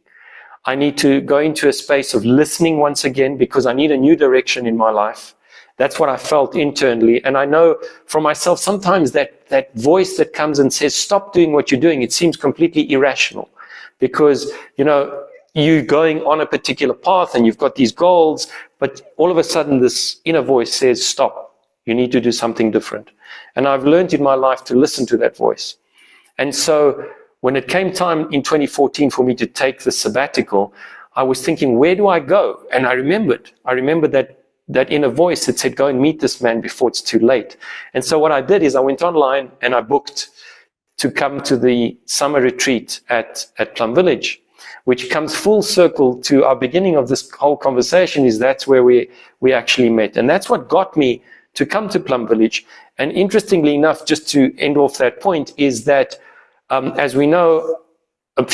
I need to go into a space of listening once again, because I need a new direction in my life. That's what I felt internally. And I know for myself, sometimes that voice that comes and says, stop doing what you're doing, it seems completely irrational, because, you're going on a particular path and you've got these goals, but all of a sudden this inner voice says, stop, you need to do something different. And I've learned in my life to listen to that voice. And so when it came time in 2014 for me to take the sabbatical, I was thinking, where do I go? And I remembered that inner voice that said, go and meet this man before it's too late. And so what I did is I went online and I booked to come to the summer retreat at Plum Village, which comes full circle to our beginning of this whole conversation. Is that's where we actually met. And that's what got me to come to Plum Village. And interestingly enough, just to end off that point, is that as we know, a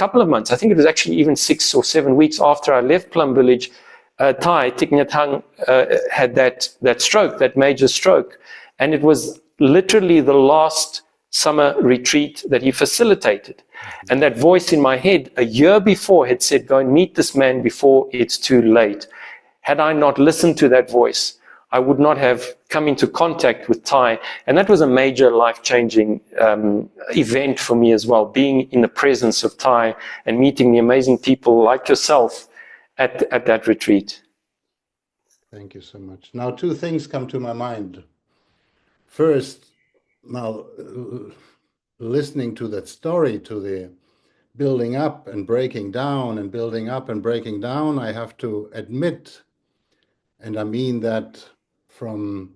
couple of months, I think it was actually even 6 or 7 weeks after I left Plum Village, Thai Thich Nhat Hanh had that stroke, that major stroke. And it was literally the last summer retreat that he facilitated. And that voice in my head a year before had said, go and meet this man before it's too late. Had I not listened to that voice, I would not have come into contact with Thai. And that was a major life-changing event for me as well, being in the presence of Thai and meeting the amazing people like yourself at that retreat. Thank you so much. Now, 2 things come to my mind. First, now, listening to that story, to the building up and breaking down and building up and breaking down, I have to admit, and I mean that from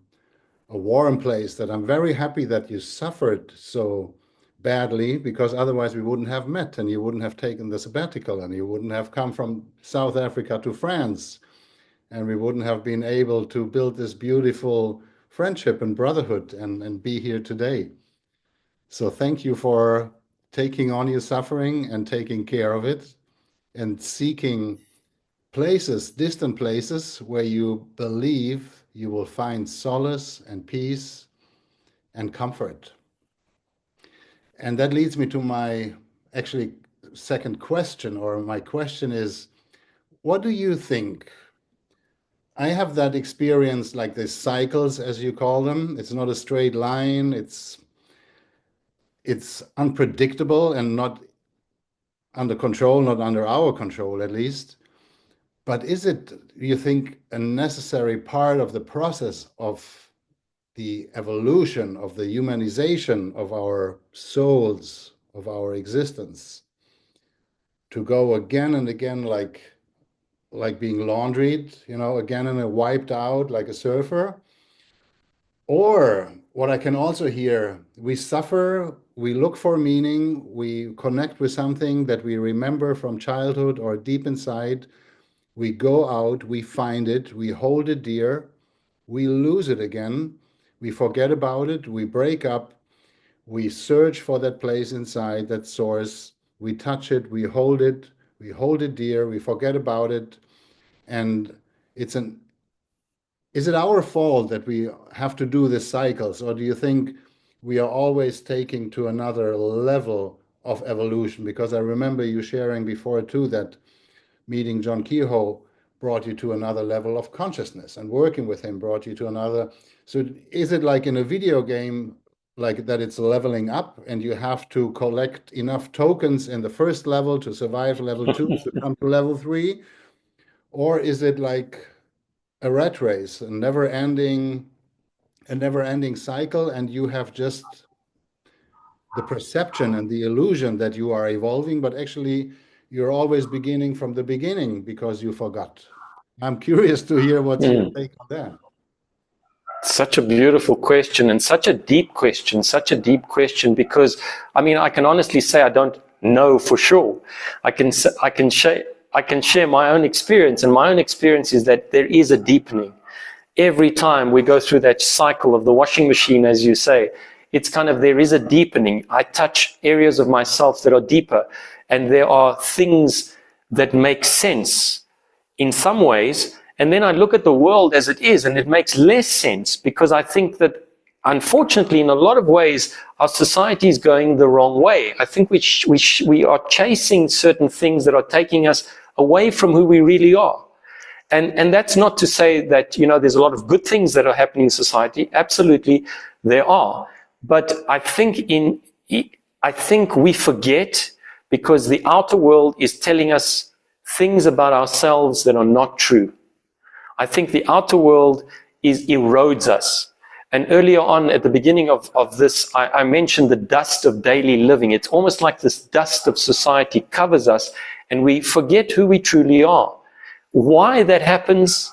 a warm place, that I'm very happy that you suffered so badly, because otherwise we wouldn't have met and you wouldn't have taken the sabbatical and you wouldn't have come from South Africa to France, and we wouldn't have been able to build this beautiful friendship and brotherhood and be here today. So thank you for taking on your suffering and taking care of it and seeking places, distant places, where you believe you will find solace and peace and comfort. And that leads me to my actually second question, or my question is, what do you think? I have that experience, like the cycles, as you call them. It's not a straight line. It's unpredictable and not under control, not under our control at least. But is it, you think, a necessary part of the process of the evolution, of the humanization of our souls, of our existence, to go again and again like being laundried, again and wiped out like a surfer? Or what I can also hear, we suffer, we look for meaning, we connect with something that we remember from childhood or deep inside. We go out, we find it, we hold it dear, we lose it again, we forget about it, we break up, we search for that place inside, that source, we touch it, we hold it dear, we forget about it. And is it our fault that we have to do these cycles, or do you think we are always taking to another level of evolution? Because I remember you sharing before too that meeting John Kehoe brought you to another level of consciousness, and working with him brought you to another. So is it like in a video game, like that it's leveling up and you have to collect enough tokens in the first level to survive level 2 to come to level 3? Or is it like a rat race, a never-ending cycle, and you have just the perception and the illusion that you are evolving, but actually you're always beginning from the beginning because you forgot? I'm curious to hear what's your take on that. Such a beautiful question, and such a deep question, because I can honestly say I don't know for sure. I can share my own experience, and my own experience is that there is a deepening. Every time we go through that cycle of the washing machine, as you say, it's there is a deepening. I touch areas of myself that are deeper, and there are things that make sense in some ways, and then I look at the world as it is, and it makes less sense, because I think that unfortunately, in a lot of ways, our society is going the wrong way. I think we are chasing certain things that are taking us away from who we really are. And that's not to say that, there's a lot of good things that are happening in society. Absolutely, there are. But I think we forget, because the outer world is telling us things about ourselves that are not true. I think the outer world erodes us. And earlier on, at the beginning of this, I mentioned the dust of daily living. It's almost like this dust of society covers us, and we forget who we truly are. Why that happens,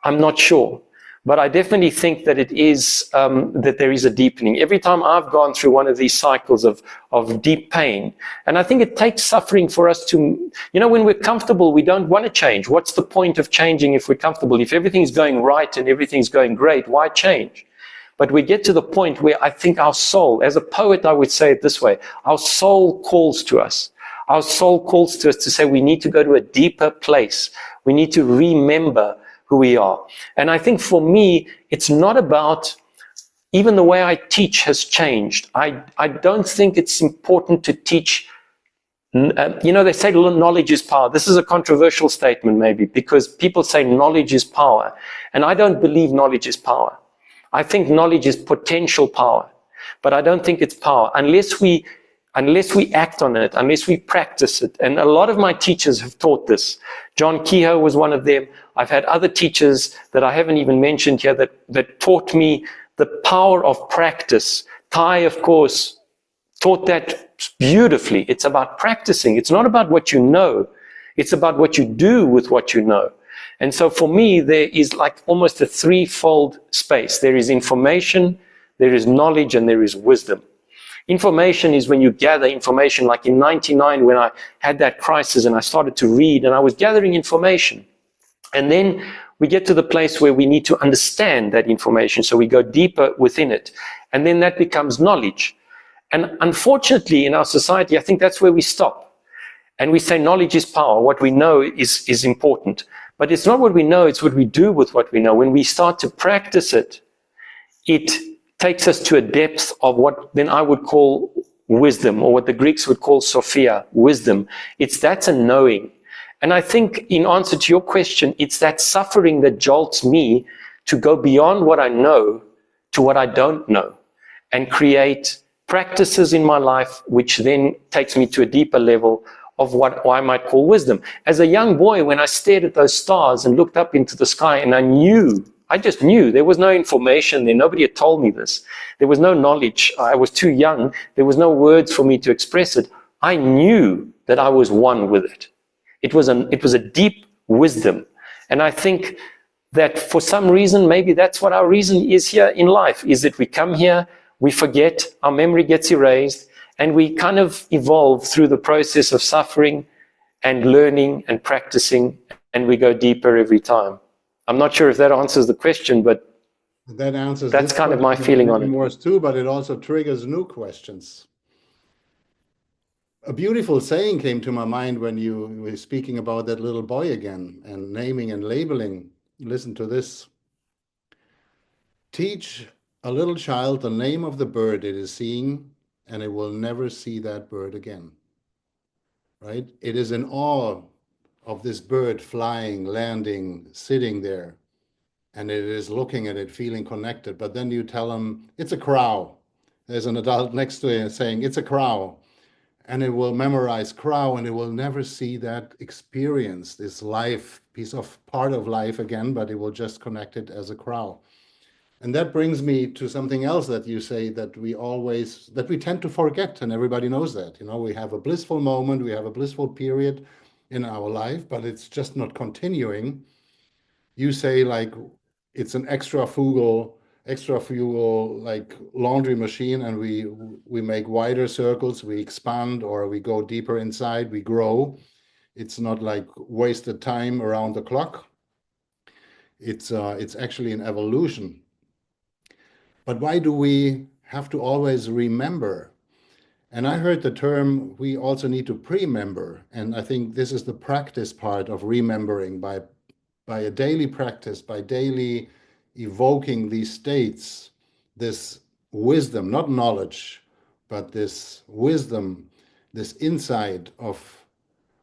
I'm not sure. But I definitely think that it is, that there is a deepening. Every time I've gone through one of these cycles of deep pain, and I think it takes suffering for us to, when we're comfortable, we don't want to change. What's the point of changing if we're comfortable? If everything's going right and everything's going great, why change? But we get to the point where I think our soul, as a poet, I would say it this way, our soul calls to us. Our soul calls to us to say we need to go to a deeper place. We need to remember who we are. And I think for me, it's not about, even the way I teach has changed. I don't think it's important to teach. They say knowledge is power. This is a controversial statement maybe, because people say knowledge is power. And I don't believe knowledge is power. I think knowledge is potential power. But I don't think it's power unless we act on it, unless we practice it. And a lot of my teachers have taught this. John Kehoe was one of them. I've had other teachers that I haven't even mentioned here that taught me the power of practice. Ty, of course, taught that beautifully. It's about practicing. It's not about what you know. It's about what you do with what you know. And so for me, there is like almost a threefold space. There is information, there is knowledge, and there is wisdom. Information is when you gather information, like in 99 when I had that crisis and I started to read and I was gathering information. And then we get to the place where we need to understand that information, so we go deeper within it. And then that becomes knowledge. And unfortunately in our society, I think that's where we stop. And we say knowledge is power. What we know is important. But it's not what we know, it's what we do with what we know. When we start to practice it, it takes us to a depth of what then I would call wisdom, or what the Greeks would call Sophia, wisdom. That's a knowing. And I think in answer to your question, it's that suffering that jolts me to go beyond what I know to what I don't know, and create practices in my life which then takes me to a deeper level of what I might call wisdom. As a young boy, when I stared at those stars and looked up into the sky, and I just knew. There was no information there. Nobody had told me this. There was no knowledge. I was too young. There was no words for me to express it. I knew that I was one with it. It was a deep wisdom. And I think that for some reason, maybe that's what our reason is here in life, is that we come here, we forget, our memory gets erased, and we kind of evolve through the process of suffering and learning and practicing, and we go deeper every time. I'm not sure if that answers the question, but that answers. That's kind of my feeling on it. More too, but it also triggers new questions. A beautiful saying came to my mind when you were speaking about that little boy again, and naming and labeling. Listen to this. Teach a little child the name of the bird it is seeing, and it will never see that bird again. Right? It is in awe of this bird flying, landing, sitting there, and it is looking at it, feeling connected. But then you tell them, it's a crow. There's an adult next to it saying, it's a crow. And it will memorize crow, and it will never see that experience, this life, part of life again, but it will just connect it as a crow. And that brings me to something else that you say, that we tend to forget, and everybody knows that. We have a blissful moment, we have a blissful period in our life, but it's just not continuing. You say like it's an extra fuel like laundry machine, and we make wider circles, we expand, or we go deeper inside, we grow. It's not like wasted time around the clock. It's actually an evolution. But why do we have to always remember? And I heard the term, we also need to pre-member. And I think this is the practice part of remembering, by a daily practice, by daily evoking these states, this wisdom, not knowledge, but this wisdom, this insight of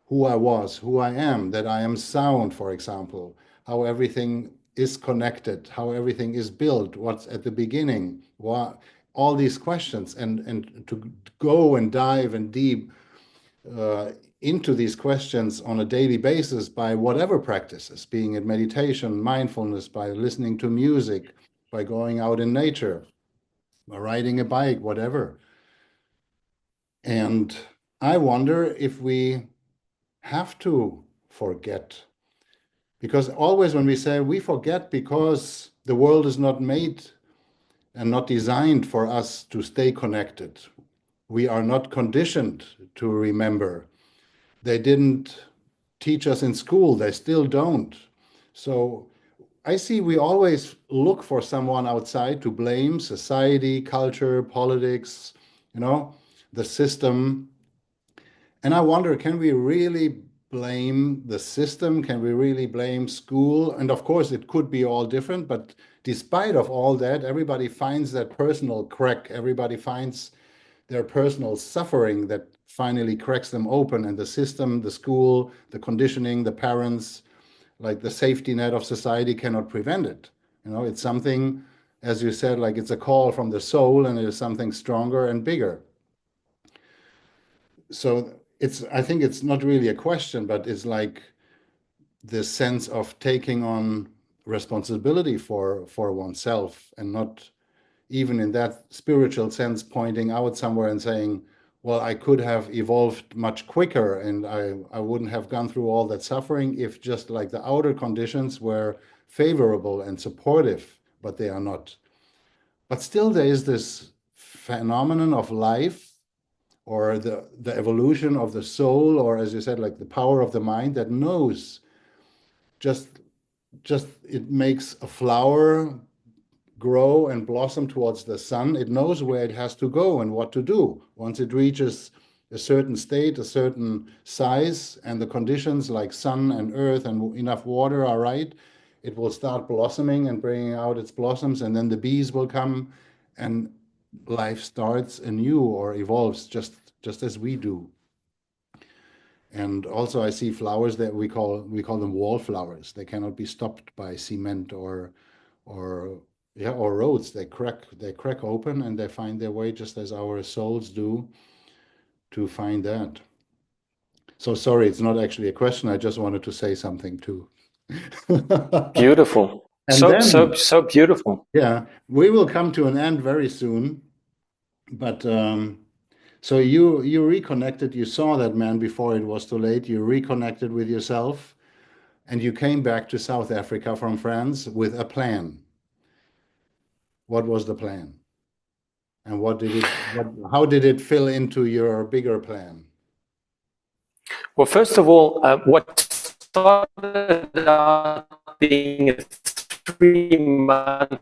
who I was, who I am, that I am sound, for example, how everything is connected, how everything is built, what's at the beginning, what, all these questions, and to go and dive and deep into these questions on a daily basis by whatever practices, being it meditation, mindfulness, by listening to music, by going out in nature, by riding a bike, whatever. And I wonder if we have to forget. Because always when we say we forget because the world is not made and not designed for us to stay connected. We are not conditioned to remember. They didn't teach us in school. They still don't. So I see we always look for someone outside to blame: society, culture, politics, the system. And I wonder, can we really blame the system? Can we really blame school? And of course, it could be all different, but despite of all that, everybody finds that personal crack. Everybody finds their personal suffering that finally cracks them open. And the system, the school, the conditioning, the parents, like the safety net of society cannot prevent it. It's something, as you said, like it's a call from the soul, and it is something stronger and bigger. So I think it's not really a question, but it's like this sense of taking on responsibility for oneself, and not even in that spiritual sense pointing out somewhere and saying, well, I could have evolved much quicker, and I wouldn't have gone through all that suffering if just like the outer conditions were favorable and supportive, but they are not. But still there is this phenomenon of life, or the evolution of the soul, or as you said, like the power of the mind that knows, just it makes a flower grow and blossom towards the sun. It knows where it has to go and what to do. Once it reaches a certain state, a certain size, and the conditions like sun and earth and enough water are right, it will start blossoming and bringing out its blossoms, and then the bees will come, and life starts anew or evolves just as we do. And also I see flowers that we call them wallflowers. They cannot be stopped by cement or roads. They crack open, and they find their way just as our souls do to find that. So sorry, it's not actually a question. I just wanted to say something too. Beautiful. And so beautiful. Yeah, we will come to an end very soon. But so you reconnected. You saw that man before it was too late. You reconnected with yourself, and you came back to South Africa from France with a plan. What was the plan? And how did it fill into your bigger plan? Well, first of all, what started out being a 3-month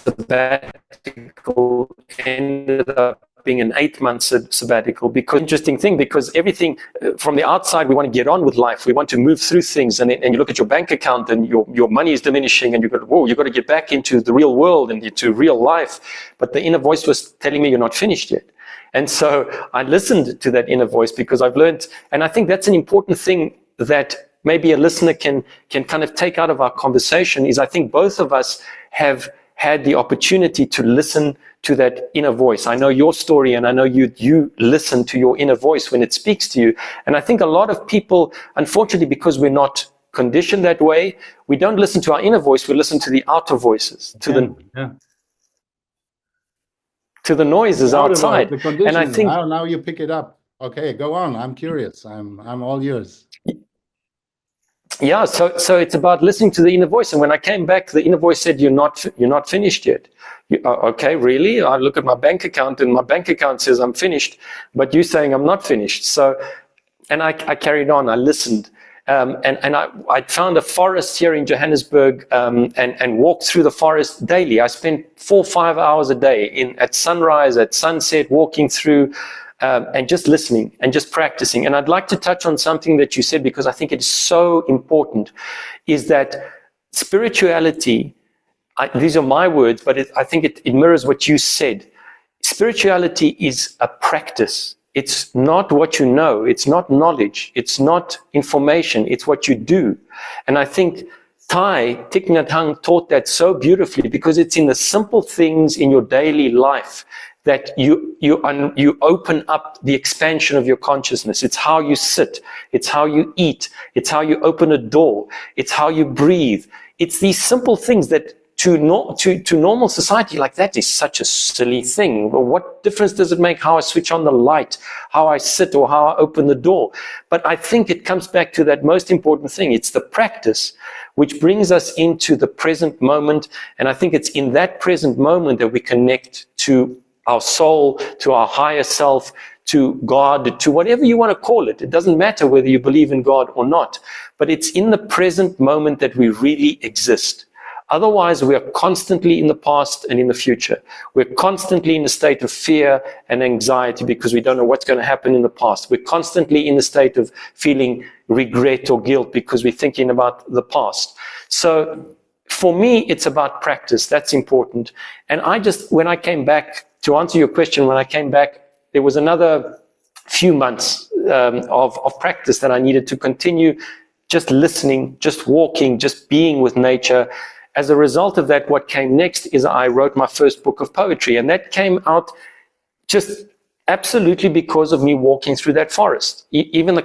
sabbatical ended up being an 8-month sabbatical. Because interesting thing, because everything from the outside, we want to get on with life. We want to move through things, and you look at your bank account and your money is diminishing, and you go, whoa, you've got to get back into the real world and into real life. But the inner voice was telling me you're not finished yet. And so I listened to that inner voice, because I've learned, and I think that's an important thing that maybe a listener can kind of take out of our conversation, is I think both of us have had the opportunity to listen to that inner voice. I know your story, and I know you listen to your inner voice when it speaks to you. And I think a lot of people, unfortunately, because we're not conditioned that way, we don't listen to our inner voice, we listen to the outer voices, to the noises outside. And I think now you pick it up. Okay, go on. I'm curious. I'm all yours. Yeah, so it's about listening to the inner voice. And when I came back, the inner voice said, "You're not finished yet." Okay, really? I look at my bank account, and my bank account says I'm finished, but you're saying I'm not finished. So, and I carried on. I listened, and I found a forest here in Johannesburg, and walked through the forest daily. I spent 4 or 5 hours a day at sunrise, at sunset, walking through. And just listening and just practicing. And I'd like to touch on something that you said, because I think it's so important, is that spirituality, these are my words, but I think it mirrors what you said. spirituality is a practice. It's not what you know. It's not knowledge. It's not information. It's what you do. And I think Thich Nhat Hanh taught that so beautifully, because it's in the simple things in your daily life that you open up the expansion of your consciousness. It's how you sit. It's how you eat. It's how you open a door. It's how you breathe. It's these simple things that to normal society, like, that is such a silly thing. But what difference does it make how I switch on the light, how I sit, or how I open the door? But I think it comes back to that most important thing. It's the practice which brings us into the present moment. And I think it's in that present moment that we connect to our soul, to our higher self, to God, to whatever you want to call it. It doesn't matter whether you believe in God or not, but it's in the present moment that we really exist. Otherwise, we are constantly in the past and in the future. We're constantly in a state of fear and anxiety because we don't know what's going to happen in the past. We're constantly in a state of feeling regret or guilt because we're thinking about the past. So for me, it's about practice. That's important. And when I came back, to answer your question, when I came back, there was another few months of practice that I needed to continue, just listening, just walking, just being with nature. As a result of that, what came next is I wrote my first book of poetry, and that came out just absolutely because of me walking through that forest. Even the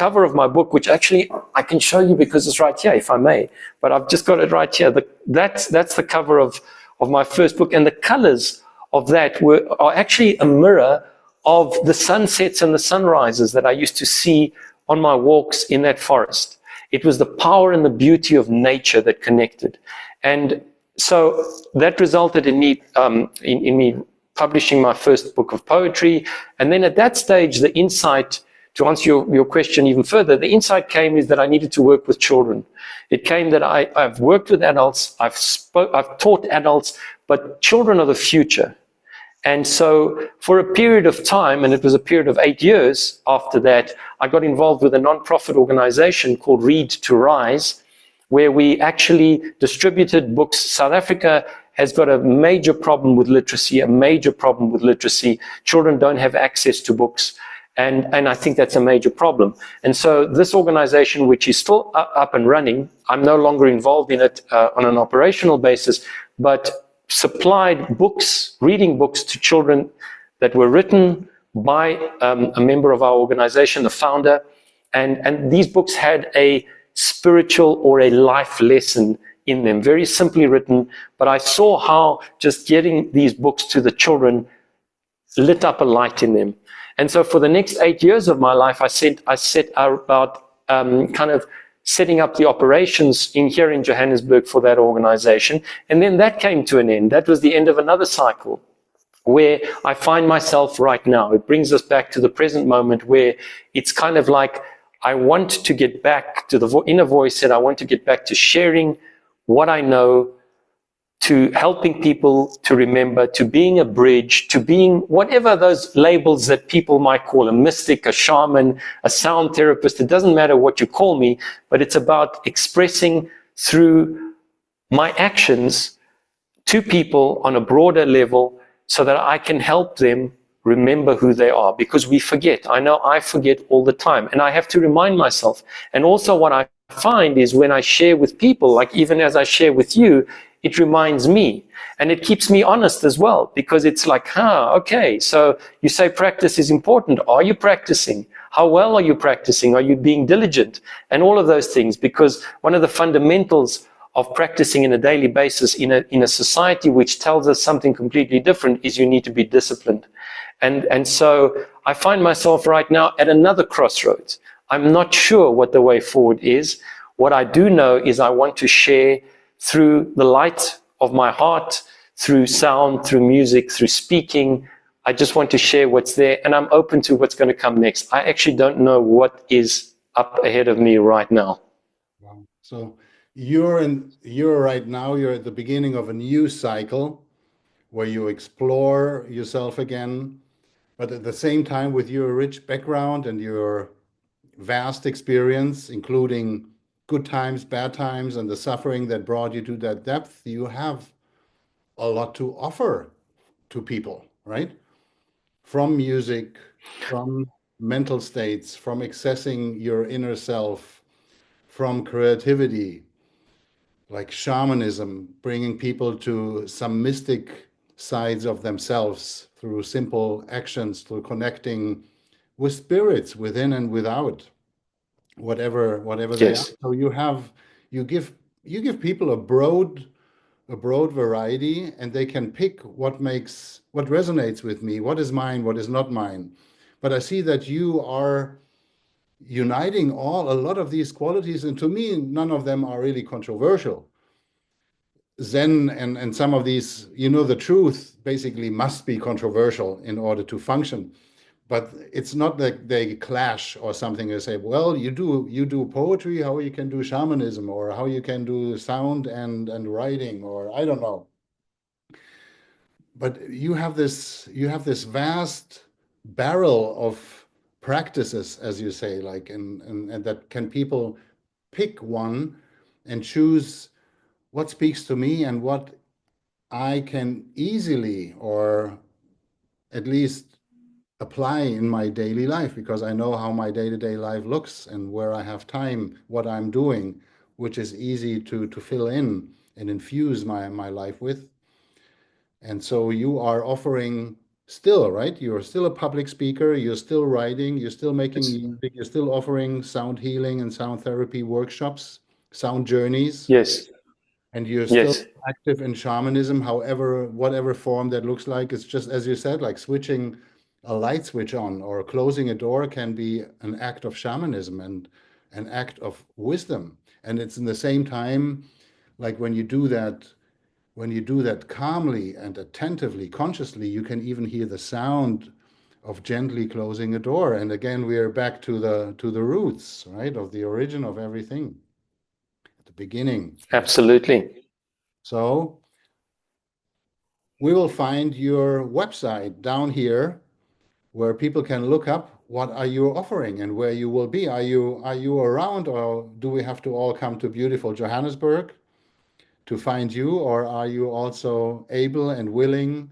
cover of my book, which actually I can show you because it's right here, if I may, but I've just got it right here. That's the cover of my first book, and the colors of that are actually a mirror of the sunsets and the sunrises that I used to see on my walks in that forest. It was the power and the beauty of nature that connected. And so that resulted in me publishing my first book of poetry. And then at that stage, the insight, to answer your question even further, the insight came is that I needed to work with children. It came that I've worked with adults, I've taught adults, but children are the future. And so for a period of time, and it was a period of 8 years after that, I got involved with a non-profit organization called Read to Rise, where we actually distributed books. South Africa has got a major problem with literacy, Children don't have access to books. And I think that's a major problem. And so this organization, which is still up and running, I'm no longer involved in it on an operational basis, but supplied books, reading books to children that were written by a member of our organization, the founder. And these books had a spiritual or a life lesson in them, very simply written. But I saw how just getting these books to the children lit up a light in them. And so for the next 8 years of my life, I set about kind of setting up the operations here in Johannesburg for that organization. And then that came to an end. That was the end of another cycle where I find myself right now. It brings us back to the present moment where it's kind of like I want to get back to the inner voice said, I want to get back to sharing what I know, to helping people to remember, to being a bridge, to being whatever those labels that people might call a mystic, a shaman, a sound therapist. It doesn't matter what you call me, but it's about expressing through my actions to people on a broader level so that I can help them remember who they are, because we forget. I know I forget all the time, and I have to remind myself. And also what I find is when I share with people, like even as I share with you, it reminds me, and it keeps me honest as well, because it's like, okay, so you say practice is important. Are you practicing? How well are you practicing? Are you being diligent? And all of those things, because one of the fundamentals of practicing in a daily basis in a society which tells us something completely different is you need to be disciplined. And so I find myself right now at another crossroads. I'm not sure what the way forward is. What I do know is I want to share through the light of my heart, through sound, through music, through speaking. I just want to share what's there, and I'm open to what's going to come next. I actually don't know what is up ahead of me right now. Wow. So you're right now, you're at the beginning of a new cycle where you explore yourself again, but at the same time, with your rich background and your vast experience, including good times, bad times, and the suffering that brought you to that depth, you have a lot to offer to people. right? From music, from mental states, from accessing your inner self, from creativity, like shamanism, bringing people to some mystic sides of themselves through simple actions, through connecting with spirits within and without, whatever they are. Yes. So you give you give people a broad variety, and they can pick what resonates with me, what is mine, what is not mine. But I see that you are uniting a lot of these qualities, and to me, none of them are really controversial. Zen and some of these, the truth basically must be controversial in order to function. But it's not like they clash or something. They say, well, you do poetry, how you can do shamanism, or how you can do sound and writing, or I don't know. But you have this vast barrel of practices, as you say, like and that can people pick one and choose what speaks to me and what I can easily, or at least apply in my daily life, because I know how my day-to-day life looks and where I have time, what I'm doing, which is easy to fill in and infuse my life with. And so you are offering still, right? You're still a public speaker, you're still writing, you're still making Yes. music, you're still offering sound healing and sound therapy workshops, sound journeys, Yes. and you're still Yes. active in shamanism, however, whatever form that looks like. It's just, as you said, like switching a light switch on or closing a door can be an act of shamanism and an act of wisdom. And it's in the same time, like when you do that calmly and attentively, consciously, you can even hear the sound of gently closing a door. And again, we are back to the roots, right, of the origin of everything, at the beginning. Absolutely. So we will find your website down here where people can look up what are you offering and where you will be. Are you around, or do we have to all come to beautiful Johannesburg to find you, or are you also able and willing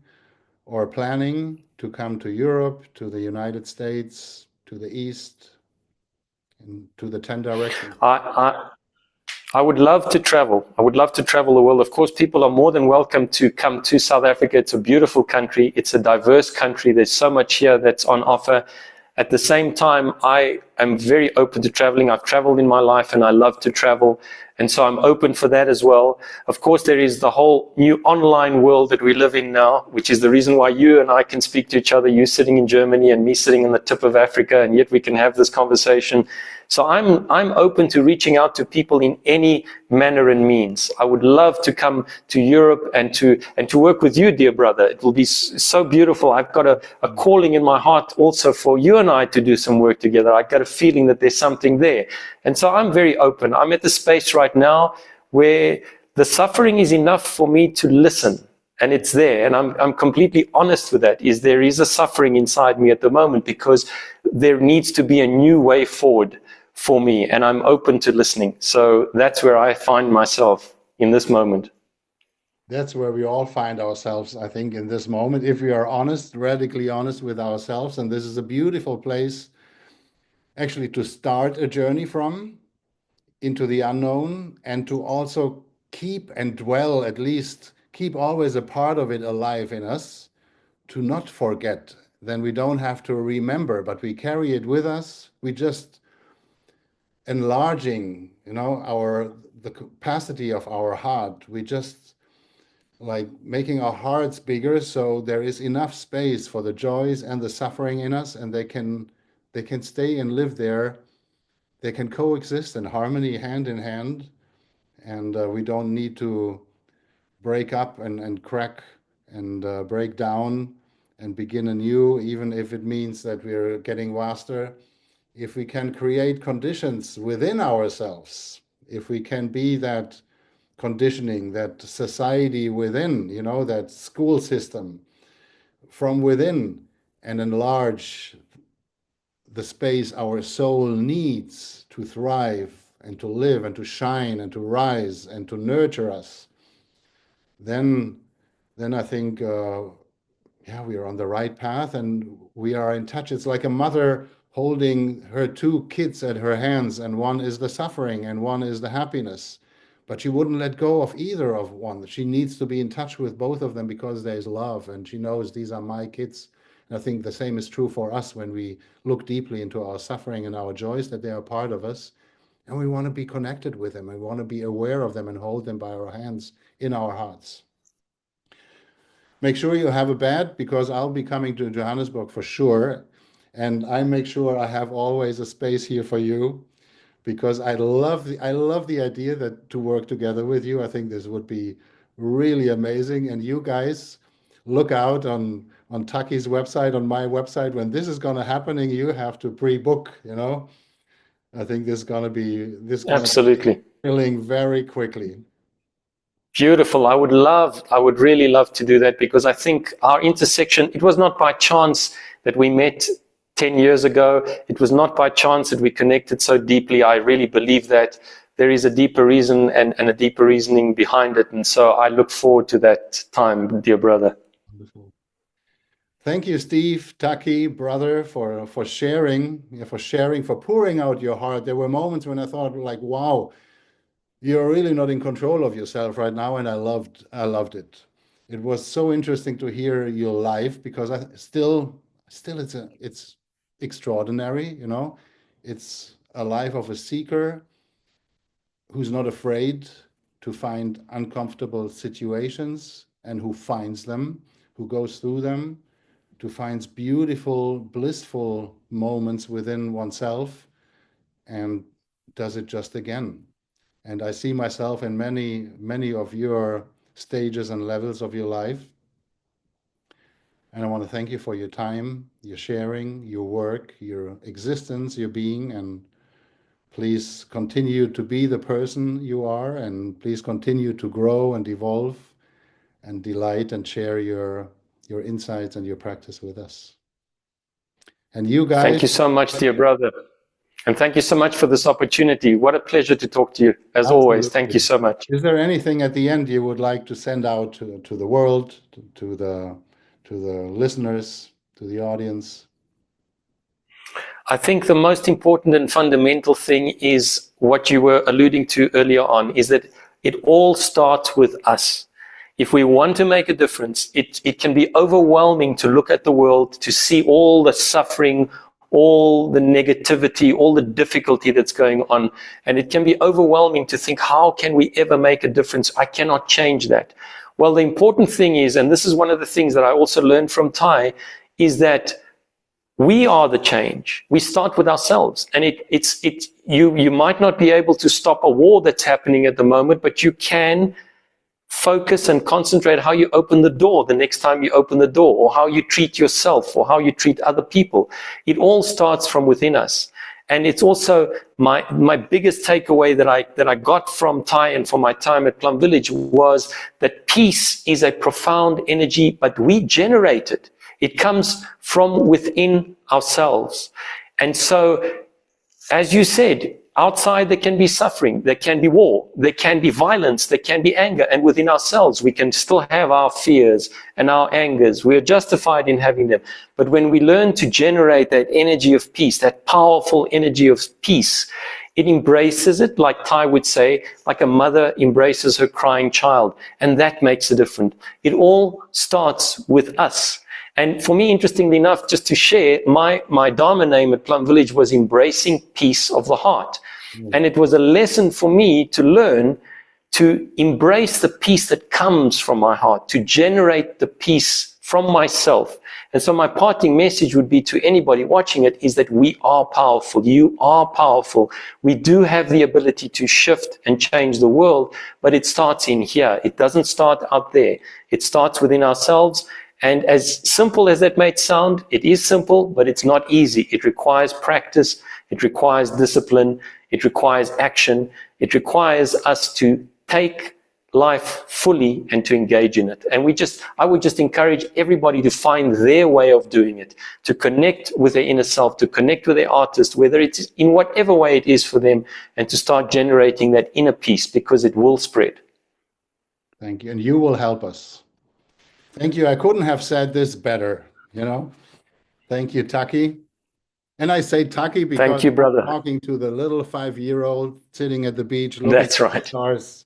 or planning to come to Europe, to the United States, to the East, and to the 10 directions? I, I I would love to travel. I would love to travel the world. Of course, people are more than welcome to come to South Africa. It's a beautiful country. It's a diverse country. There's so much here that's on offer. At the same time, I am very open to traveling. I've traveled in my life and I love to travel. And so I'm open for that as well. Of course, there is the whole new online world that we live in now, which is the reason why you and I can speak to each other, you sitting in Germany and me sitting in the tip of Africa, and yet we can have this conversation. So I'm open to reaching out to people in any manner and means. I would love to come to Europe and to work with you, dear brother. It will be so beautiful. I've got a calling in my heart also for you and I to do some work together. I've got a feeling that there's something there. And so I'm very open. I'm at the space right now where the suffering is enough for me to listen. And it's there, and I'm completely honest with that. There is a suffering inside me at the moment because there needs to be a new way forward for me, and I'm open to listening. So that's where I find myself in this moment. That's where we all find ourselves, I think, in this moment, if we are honest, radically honest with ourselves. And this is a beautiful place actually to start a journey from into the unknown, and to also keep and dwell, at least keep always a part of it alive in us, to not forget. Then we don't have to remember, but we carry it with us. We just enlarging, the capacity of our heart. We just like making our hearts bigger, so there is enough space for the joys and the suffering in us, and they can stay and live there. They can coexist in harmony, hand in hand, and we don't need to break up and crack and break down and begin anew, even if it means that we're getting vaster. If we can create conditions within ourselves, if we can be that conditioning, that society within, that school system from within, and enlarge the space our soul needs to thrive and to live and to shine and to rise and to nurture us, then I think yeah, we are on the right path and we are in touch. It's like a mother holding her two kids at her hands, and one is the suffering and one is the happiness. But she wouldn't let go of either of one. She needs to be in touch with both of them because there's love, and she knows these are my kids. And I think the same is true for us when we look deeply into our suffering and our joys, that they are part of us. And we want to be connected with them. We want to be aware of them and hold them by our hands in our hearts. Make sure you have a bed because I'll be coming to Johannesburg for sure. And I make sure I have always a space here for you because I love the idea that to work together with you. I think this would be really amazing. And you guys look out on Taki's website, on my website. When this is gonna happening, you have to pre-book, you know. I think this is gonna be Absolutely. filling very quickly. Beautiful. I would really love to do that, because I think our intersection, it was not by chance that we met 10 years ago. It was not by chance that we connected so deeply. I really believe that there is a deeper reason and a deeper reasoning behind it. And so I look forward to that time, dear brother. Wonderful. Thank you, Steve, Taki, brother, for sharing, yeah, for pouring out your heart. There were moments when I thought, like, wow, you're really not in control of yourself right now, and I loved it. It was so interesting to hear your life because I still it's extraordinary, you know. It's a life of a seeker who's not afraid to find uncomfortable situations and who finds them, who goes through them, to find beautiful, blissful moments within oneself and does it just again. And I see myself in many, many of your stages and levels of your life. And I want to thank you for your time, your sharing, your work, your existence, your being. And please continue to be the person you are. And please continue to grow and evolve and delight and share your insights and your practice with us. And you guys. Thank you so much, dear brother. And thank you so much for this opportunity. What a pleasure to talk to you, as always. Thank you so much. Is there anything at the end you would like to send out to the world, to the listeners, to the audience? I think the most important and fundamental thing is what you were alluding to earlier on, is that it all starts with us. If we want to make a difference, it can be overwhelming to look at the world, to see all the suffering, all the negativity, all the difficulty that's going on. And it can be overwhelming to think, how can we ever make a difference? I cannot change that. Well, the important thing is, and this is one of the things that I also learned from Ty, is that we are the change. We start with ourselves. And you might not be able to stop a war that's happening at the moment, but you can focus and concentrate how you open the door the next time you open the door, or how you treat yourself, or how you treat other people. It all starts from within us. And it's also my biggest takeaway that I got from Thai and from my time at Plum Village was that peace is a profound energy, but we generate it. It comes from within ourselves. And so, as you said, outside there can be suffering, there can be war, there can be violence, there can be anger, and within ourselves we can still have our fears and our angers. We are justified in having them. But when we learn to generate that energy of peace, that powerful energy of peace, it embraces it, like Ty would say, like a mother embraces her crying child, and that makes a difference. It all starts with us. And for me, interestingly enough, just to share, my Dharma name at Plum Village was Embracing Peace of the Heart. And it was a lesson for me to learn to embrace the peace that comes from my heart, to generate the peace from myself. And so my parting message would be to anybody watching it is that we are powerful. You are powerful. We do have the ability to shift and change the world, but it starts in here. It doesn't start out there. It starts within ourselves. And as simple as that might sound, it is simple, but it's not easy. It requires practice. It requires discipline. It requires action. It requires us to take life fully and to engage in it. And I would just encourage everybody to find their way of doing it, to connect with their inner self, to connect with their artist, whether it's in whatever way it is for them, and to start generating that inner peace, because it will spread. Thank you. And you will help us. Thank you. I couldn't have said this better, you know. Thank you, Taki. And I say Taki because Thank you, I'm brother. talking to the little 5-year-old sitting at the beach looking That's at the right. stars.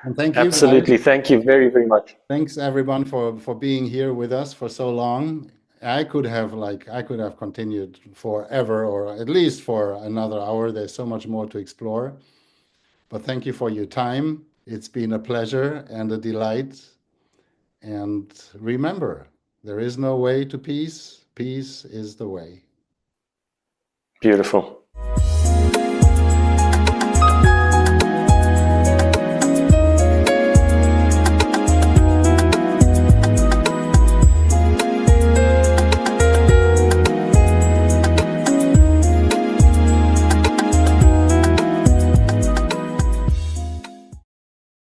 And thank you, Absolutely. guys. Thank you very, very much. Thanks everyone for being here with us for so long. I could have continued forever, or at least for another hour. There's so much more to explore. But thank you for your time. It's been a pleasure and a delight. And remember, there is no way to peace. Peace is the way. Beautiful.